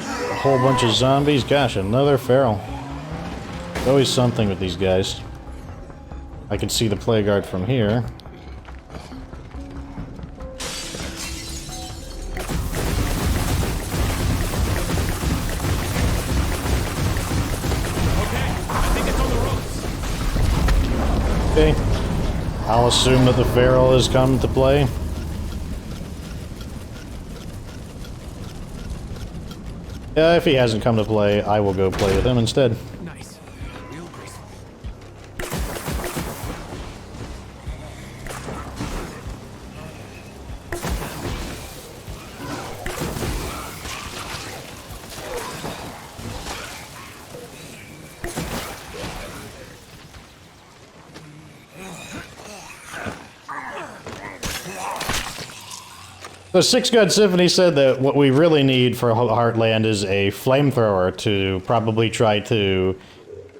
A whole bunch of zombies. Gosh, another feral. There's always something with these guys. I can see the plague guard from here. Okay. I'll assume that the feral has come to play. If he hasn't come to play, I will go play with him instead. Nice. Real graceful. So Six Gun Symphony said that what we really need for Heartland is a flamethrower to probably try to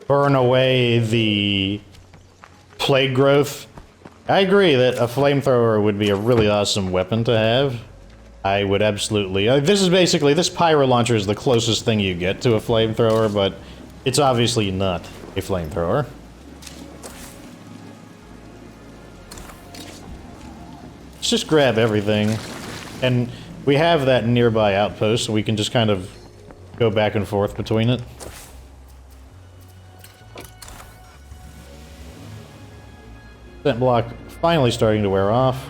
burn away the plague growth. I agree that a flamethrower would be a really awesome weapon to have. I would absolutely... this is basically... This pyro launcher is the closest thing you get to a flamethrower, but it's obviously not a flamethrower. Let's just grab everything. And we have that nearby outpost, so we can just kind of go back and forth between it. Scent block finally starting to wear off.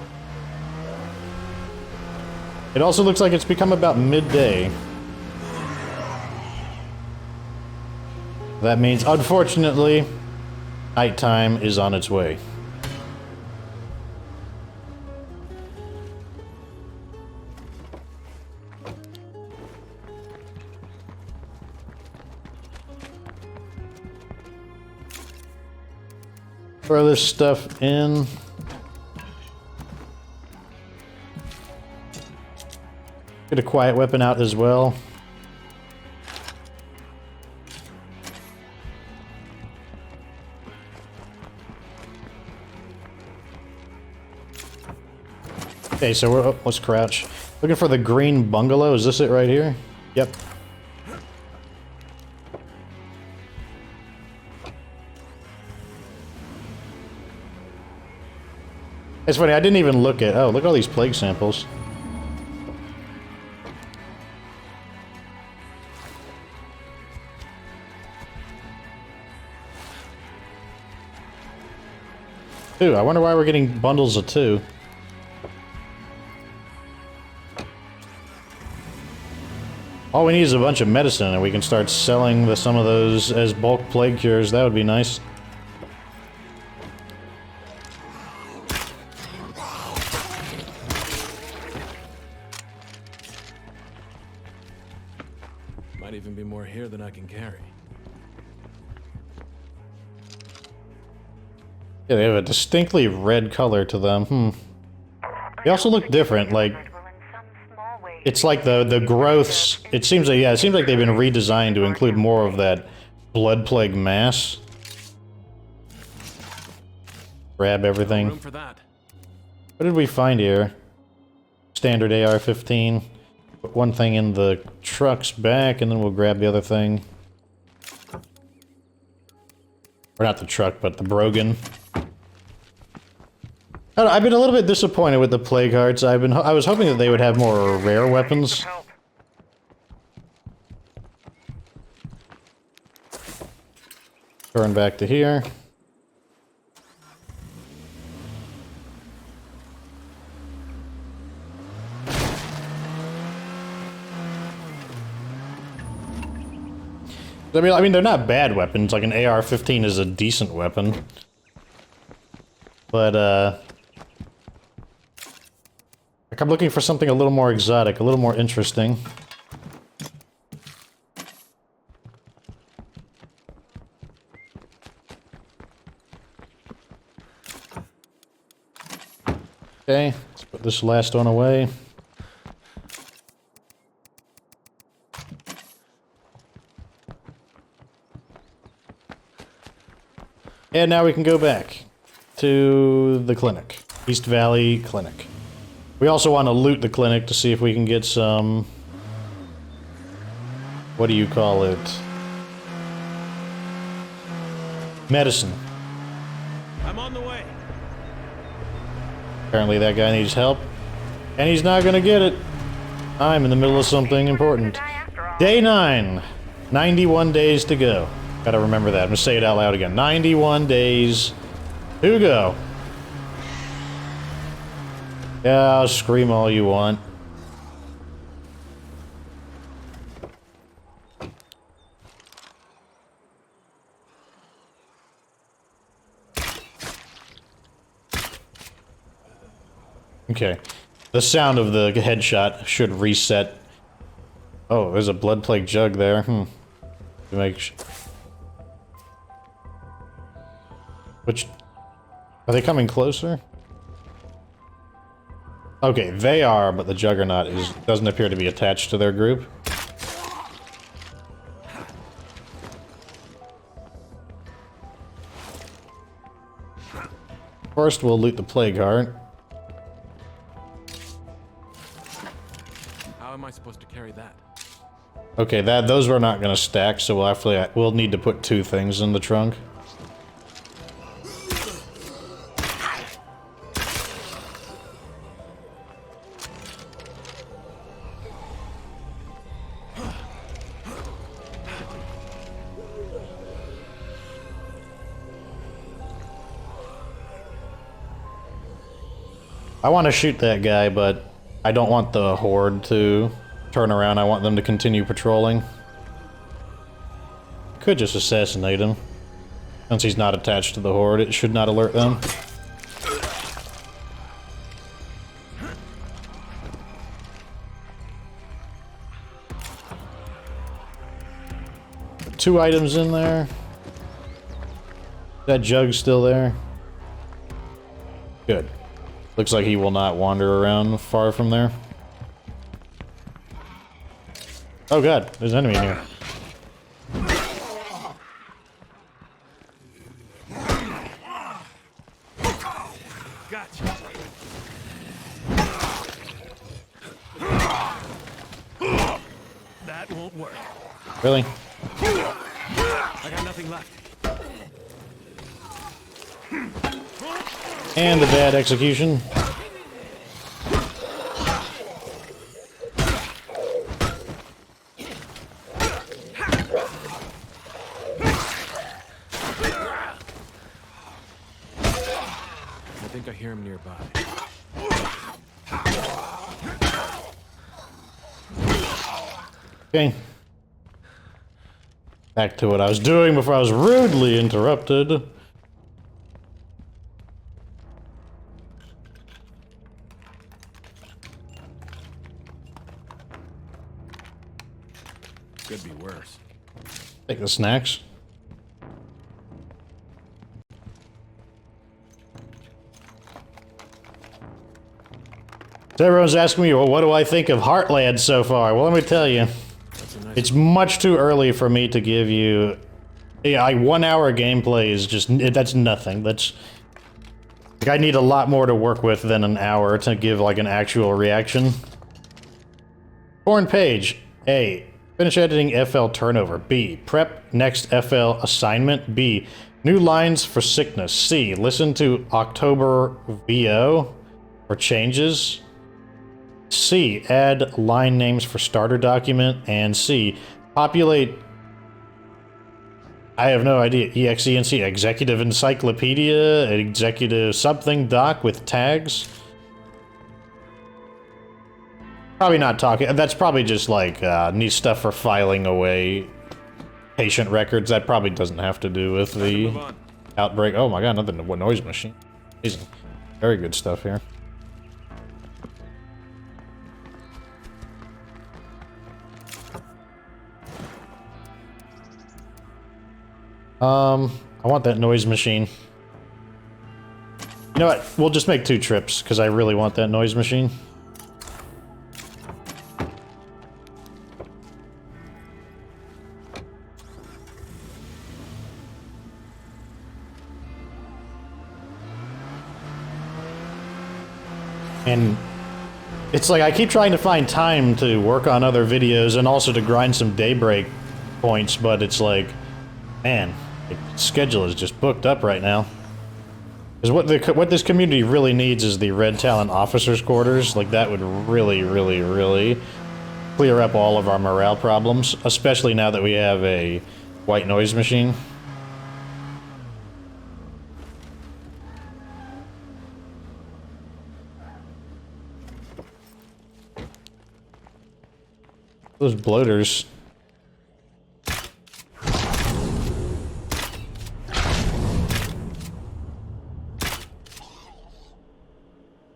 It also looks like it's become about midday. That means, unfortunately, nighttime is on its way. Throw this stuff in. Get a quiet weapon out as well. Okay, so we're... let's crouch. Looking for the Green Bungalow. Is this it right here? Yep. It's funny, I didn't even look at... oh, look at all these plague samples. Two. I wonder why we're getting bundles of 2. All we need is a bunch of medicine and we can start selling some of those as bulk plague cures. That would be nice. Might even be more here than I can carry. Yeah, they have a distinctly red color to them. They also look different, like... it's like the growths... it seems like, yeah, it seems like they've been redesigned to include more of that blood plague mass. Grab everything. Room for that. What did we find here? Standard AR-15. Put one thing in the truck's back, and then we'll grab the other thing. Or not the truck, but the Brogan. I've been a little bit disappointed with the plague hearts. I was hoping that they would have more rare weapons. Turn back to here. I mean, they're not bad weapons. Like, an AR-15 is a decent weapon. But, like, I'm looking for something a little more exotic, a little more interesting. Okay, let's put this last one away. And now we can go back to the clinic. East Valley Clinic. We also want to loot the clinic to see if we can get some... What do you call it? Medicine. I'm on the way. Apparently that guy needs help. And he's not gonna get it. I'm in the middle of something important. Day 9. 91 days to go. Gotta remember that. I'm gonna say it out loud again. 91 days to go. Yeah, I'll scream all you want. Okay. The sound of the headshot should reset. Oh, there's a blood plague jug there. To make which... Are they coming closer? Okay, they are, but the Juggernaut doesn't appear to be attached to their group. First, we'll loot the Plague Heart. How am I supposed to carry that? Okay, those were not going to stack, so we'll need to put 2 things in the trunk. I want to shoot that guy, but I don't want the horde to turn around. I want them to continue patrolling. Could just assassinate him. Since he's not attached to the horde, it should not alert them. Put 2 items in there. That jug's still there. Good. Looks like he will not wander around far from there. Oh god, there's an enemy in here. Gotcha. That won't work. Really? I got nothing left. And a bad execution. I think I hear him nearby. Okay. Back to what I was doing before I was rudely interrupted. Could be worse. Take the snacks. So everyone's asking me, well, what do I think of Heartland so far? Well, let me tell you. It's much too early for me to give you... 1 hour gameplay is just... That's nothing. That's... Like, I need a lot more to work with than an hour to give, like, an actual reaction. Foreign page. A. Finish editing FL turnover. B. Prep next FL assignment. B. New lines for sickness. C. Listen to October VO for changes. C. Add line names for starter document. And C. Populate... I have no idea. EXENC. Executive Encyclopedia. Executive something doc with tags. Probably not talking. That's probably just like neat stuff for filing away patient records. That probably doesn't have to do with the Move on. outbreak. Oh my god, nothing. What noise machine? Amazing. Very good stuff here. I want that noise machine. You know what? We'll just make 2 trips, because I really want that noise machine. And it's like I keep trying to find time to work on other videos and also to grind some daybreak points, but it's like, man, the schedule is just booked up right now. Because what this community really needs is the Red Talent Officers' Quarters. Like, that would really, really, really clear up all of our morale problems, especially now that we have a white noise machine. Those bloaters.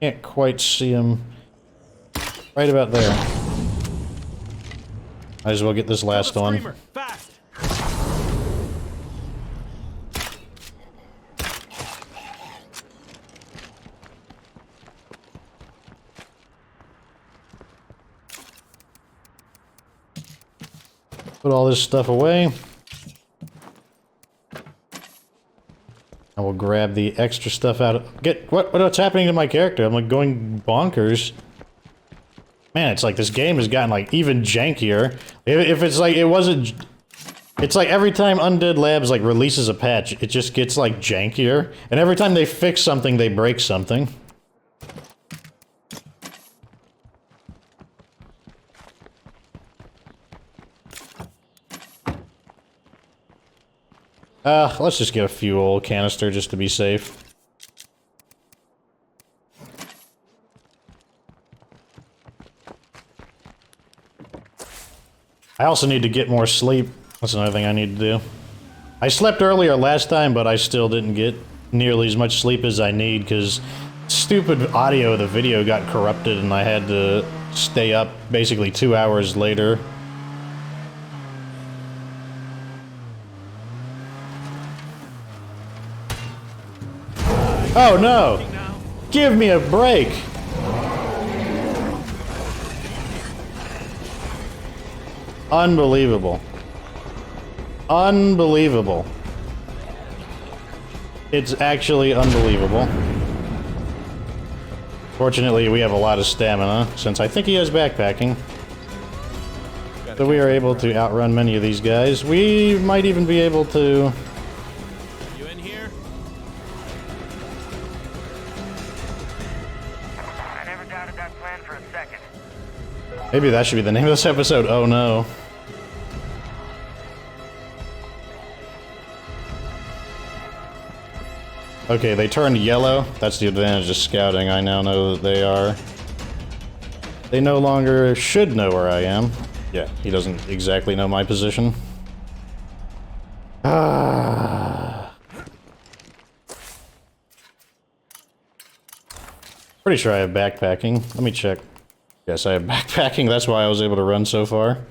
Can't quite see them. Right about there. Might as well get this last Kill the one. screamer, fast! Put all this stuff away. I will grab the extra stuff out of... What's happening to my character? I'm like going bonkers. Man, it's like this game has gotten like even jankier. If it's like it wasn't... It's like every time Undead Labs like releases a patch, it just gets like jankier. And every time they fix something, they break something. Let's just get a fuel canister just to be safe. I also need to get more sleep. That's another thing I need to do. I slept earlier last time, but I still didn't get nearly as much sleep as I need because stupid audio of the video got corrupted and I had to stay up basically 2 hours later. Oh no! Give me a break! Unbelievable. Unbelievable. It's actually unbelievable. Fortunately, we have a lot of stamina, since I think he has backpacking. So we are able to outrun many of these guys. We might even be able to... You in here? I never doubted that plan for a second. Maybe that should be the name of this episode. Oh no. Okay, they turned yellow. That's the advantage of scouting. I now know that they are... They no longer should know where I am. Yeah, he doesn't exactly know my position. Ah. Pretty sure I have backpacking. Let me check. Yes, I have backpacking. That's why I was able to run so far.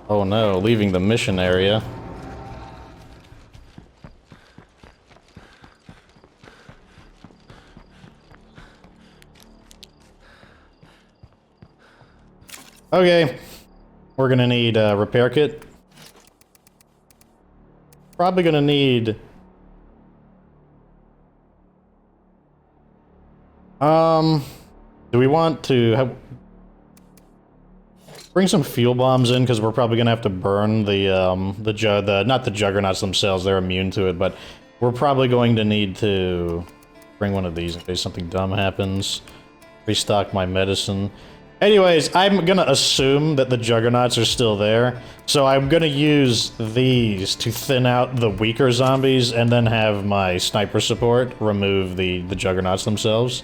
Oh no, leaving the mission area. Okay, we're gonna need a repair kit. Probably gonna need... do we want to bring some fuel bombs in? Because we're probably gonna have to burn not the juggernauts themselves, they're immune to it, but we're probably going to need to bring one of these in case something dumb happens. Restock my medicine. Anyways, I'm gonna assume that the juggernauts are still there, so I'm gonna use these to thin out the weaker zombies and then have my sniper support remove the juggernauts themselves.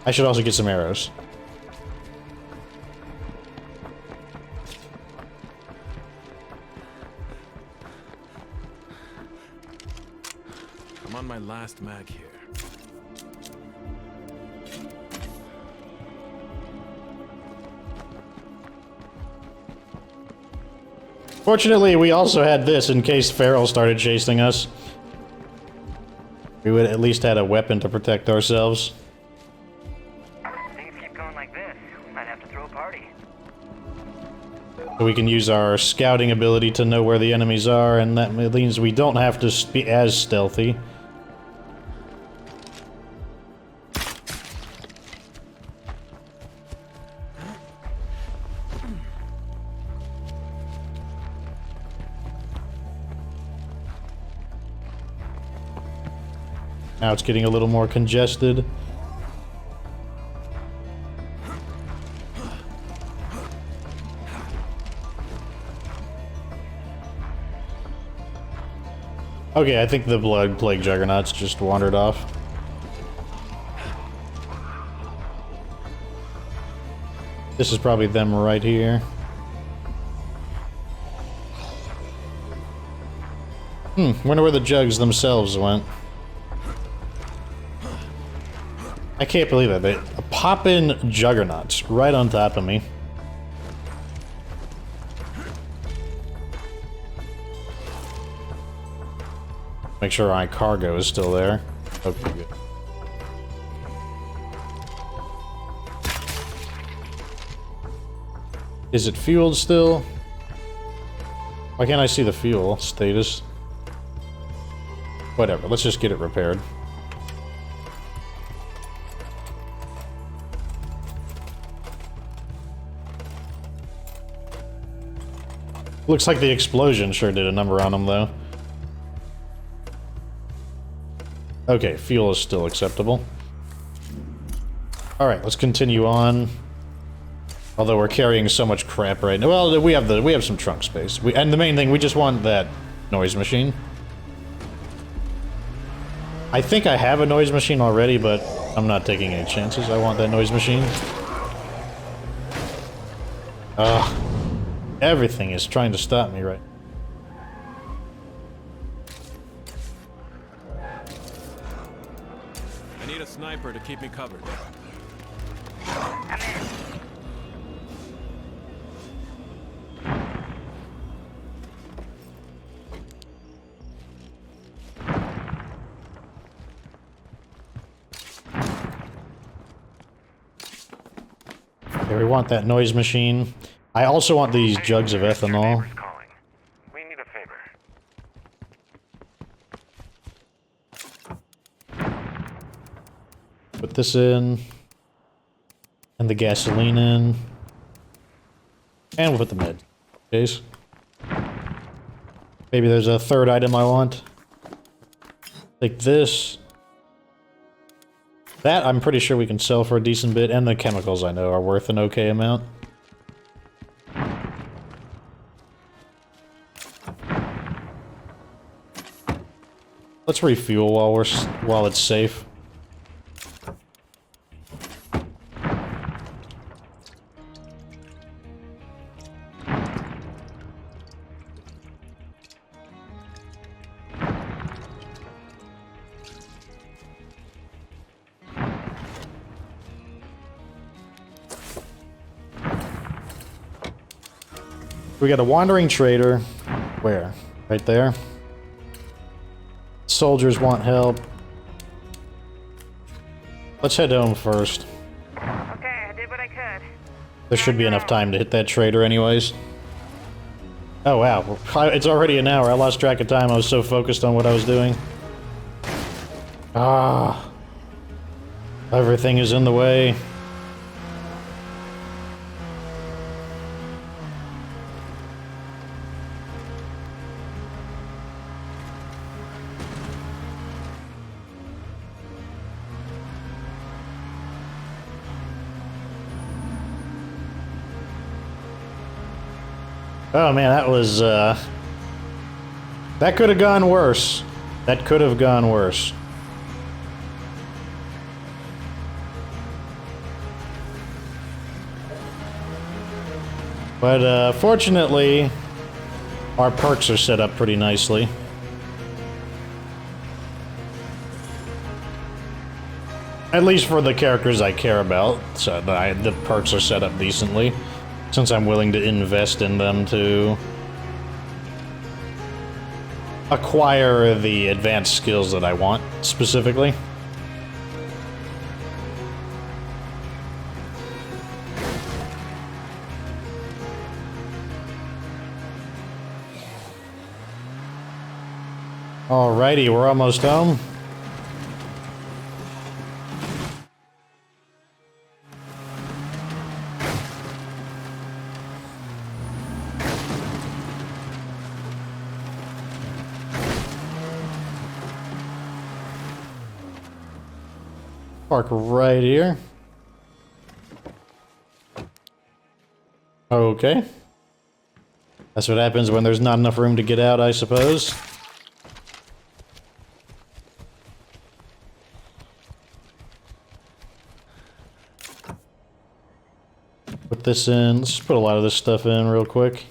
I should also get some arrows. I'm on my last mag here. Fortunately, we also had this in case Feral started chasing us. We would at least had a weapon to protect ourselves. Things keep going like this. We might have to throw a party. So we can use our scouting ability to know where the enemies are, and that means we don't have to be as stealthy. Now it's getting a little more congested. Okay, I think the Blood Plague Juggernauts just wandered off. This is probably them right here. Wonder where the jugs themselves went. I can't believe it. They pop in juggernauts right on top of me. Make sure my cargo is still there. Okay, good. Is it fueled still? Why can't I see the fuel status? Whatever, let's just get it repaired. Looks like the explosion sure did a number on them, though. Okay, fuel is still acceptable. Alright, let's continue on. Although we're carrying so much crap right now. Well, we have some trunk space. And the main thing, we just want that noise machine. I think I have a noise machine already, but I'm not taking any chances. I want that noise machine. Ugh. Everything is trying to stop me right. I need a sniper to keep me covered. Okay, we want that noise machine. I also want these jugs of ethanol. Calling. We need a favor. Put this in. And the gasoline in. And we'll put the med. Case. Maybe there's a third item I want. Like this. That I'm pretty sure we can sell for a decent bit, and the chemicals I know are worth an okay amount. Let's refuel while it's safe. We got a wandering trader. Where? Right there. Soldiers want help. Let's head home first. Okay, I did what I could. There should be enough time to hit that trader anyways. Oh wow, it's already an hour. I lost track of time. I was so focused on what I was doing. Ah. Everything is in the way. Oh man, that was, that could have gone worse. That could have gone worse. But fortunately, our perks are set up pretty nicely. At least for the characters I care about, so the perks are set up decently, since I'm willing to invest in them to acquire the advanced skills that I want, specifically. Alrighty, we're almost home. Park right here. Okay. That's what happens when there's not enough room to get out, I suppose. Put this in. Let's just put a lot of this stuff in real quick.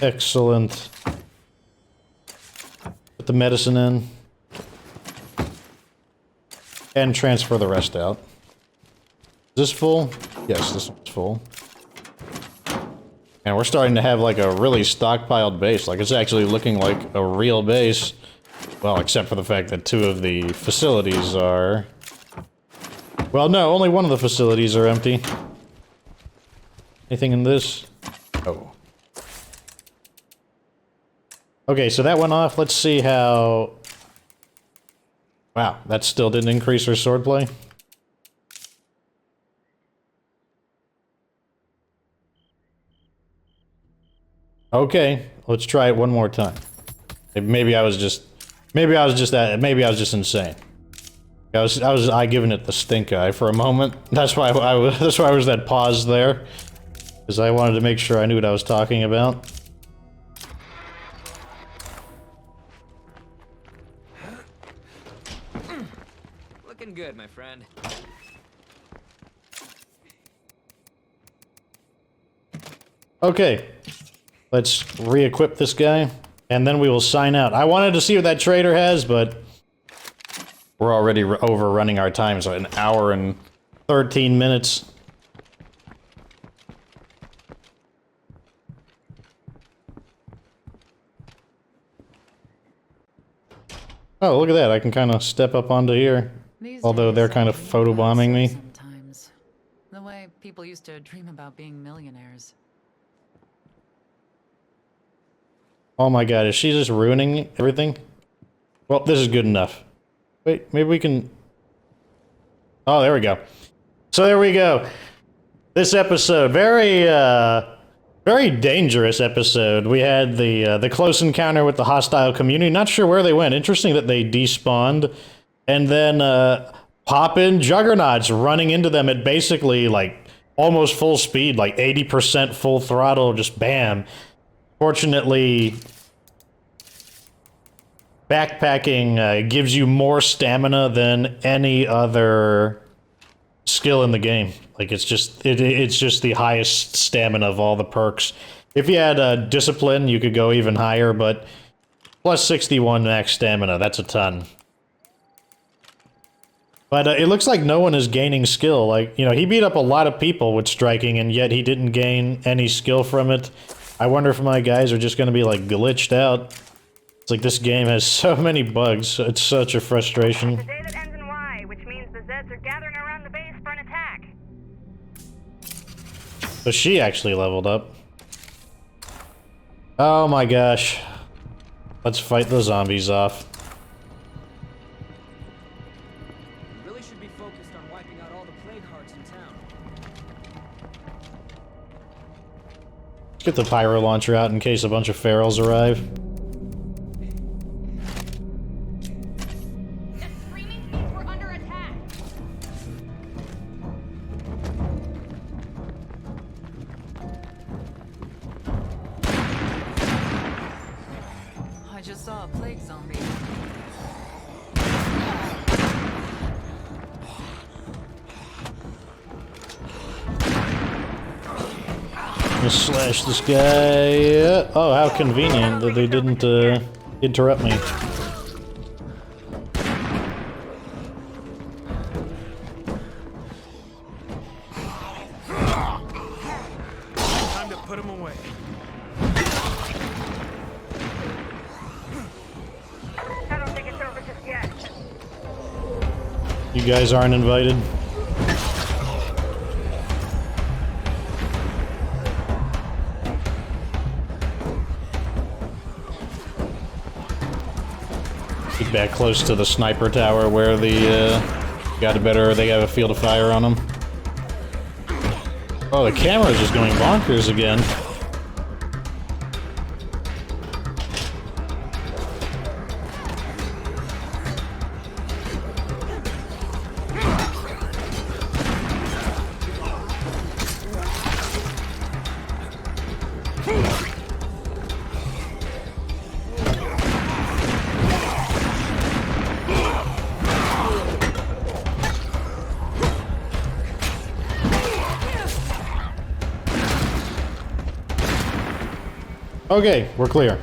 Excellent. Put the medicine in. And transfer the rest out. Is this full? Yes, this one's full. And we're starting to have like a really stockpiled base. Like it's actually looking like a real base. Well, except for the fact that 2 of the facilities are... Well, no, only one of the facilities are empty. Anything in this? Oh. Okay, so that went off. Let's see how... Wow, that still didn't increase our swordplay. Okay, let's try it one more time. Maybe I was just insane. I was giving it the stink eye for a moment. That's why I was that pause there, because I wanted to make sure I knew what I was talking about. Looking good, my friend. Okay, let's re-equip this guy, and then we will sign out. I wanted to see what that trader has, but we're already overrunning our time, so an hour and 13 minutes. Oh, look at that. I can kind of step up onto here. Although they're kind of photobombing me. Sometimes. The way people used to dream about being millionaires. Oh my god, is she just ruining everything? Well, this is good enough. Wait, maybe we can... Oh, there we go. So there we go. This episode, very dangerous episode. We had the close encounter with the hostile community. Not sure where they went. Interesting that they despawned. And then pop-in juggernauts running into them at basically like almost full speed, like 80% full throttle, just bam. Fortunately, backpacking gives you more stamina than any other skill in the game. Like it's just the highest stamina of all the perks. If you had discipline, you could go even higher, but plus 61 max stamina, that's a ton. But it looks like no one is gaining skill. Like, you know, he beat up a lot of people with striking, and yet he didn't gain any skill from it. I wonder if my guys are just going to be, like, glitched out. It's like this game has so many bugs. It's such a frustration. It's a day that ends in Y, which means the Zeds are gathering around the base for an attack. So she actually leveled up. Oh my gosh. Let's fight the zombies off. We really should be focused on wiping out all the plague hearts in town. Let's get the pyro launcher out in case a bunch of ferals arrive. The screaming fiends were under attack. I just saw a plague zombie. Let's slash this guy. Oh, how convenient that they didn't interrupt me. Time to put him away. I don't think it's over just yet. You guys aren't invited. Get back close to the sniper tower where the they have a field of fire on them. Oh, the camera's just going bonkers again. Okay, we're clear.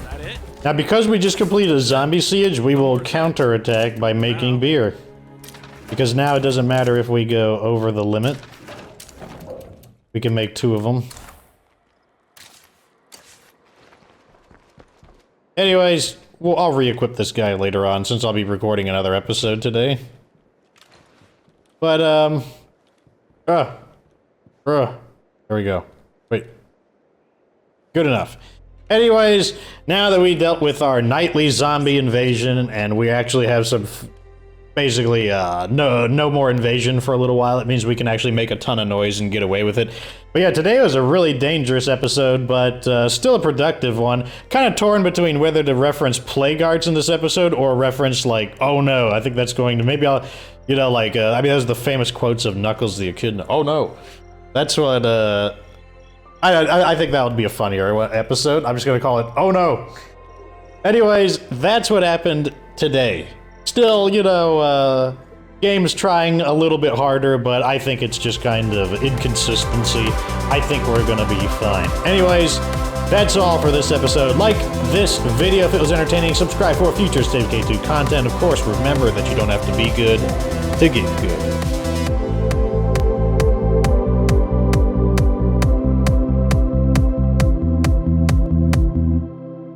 That it? Now, because we just completed a zombie siege, we will counterattack by making beer. Because now it doesn't matter if we go over the limit. We can make 2 of them. Anyways, well, I'll re-equip this guy later on, since I'll be recording another episode today. But, there we go. Wait. Good enough. Anyways, now that we dealt with our nightly zombie invasion, and we actually have some, basically, no more invasion for a little while, it means we can actually make a ton of noise and get away with it. But yeah, today was a really dangerous episode, but still a productive one. Kind of torn between whether to reference plague arts in this episode, or reference, like, oh no, I think that's going to, maybe I'll, you know, like, I mean, those are the famous quotes of Knuckles the Echidna. Oh no. That's what, I think that would be a funnier episode. I'm just gonna call it, oh no. Anyways, that's what happened today. Still, you know, game's trying a little bit harder, but I think it's just kind of inconsistency. I think we're gonna be fine. Anyways, that's all for this episode. Like this video if it was entertaining. Subscribe for future State of K2 content. Of course, remember that you don't have to be good to get good.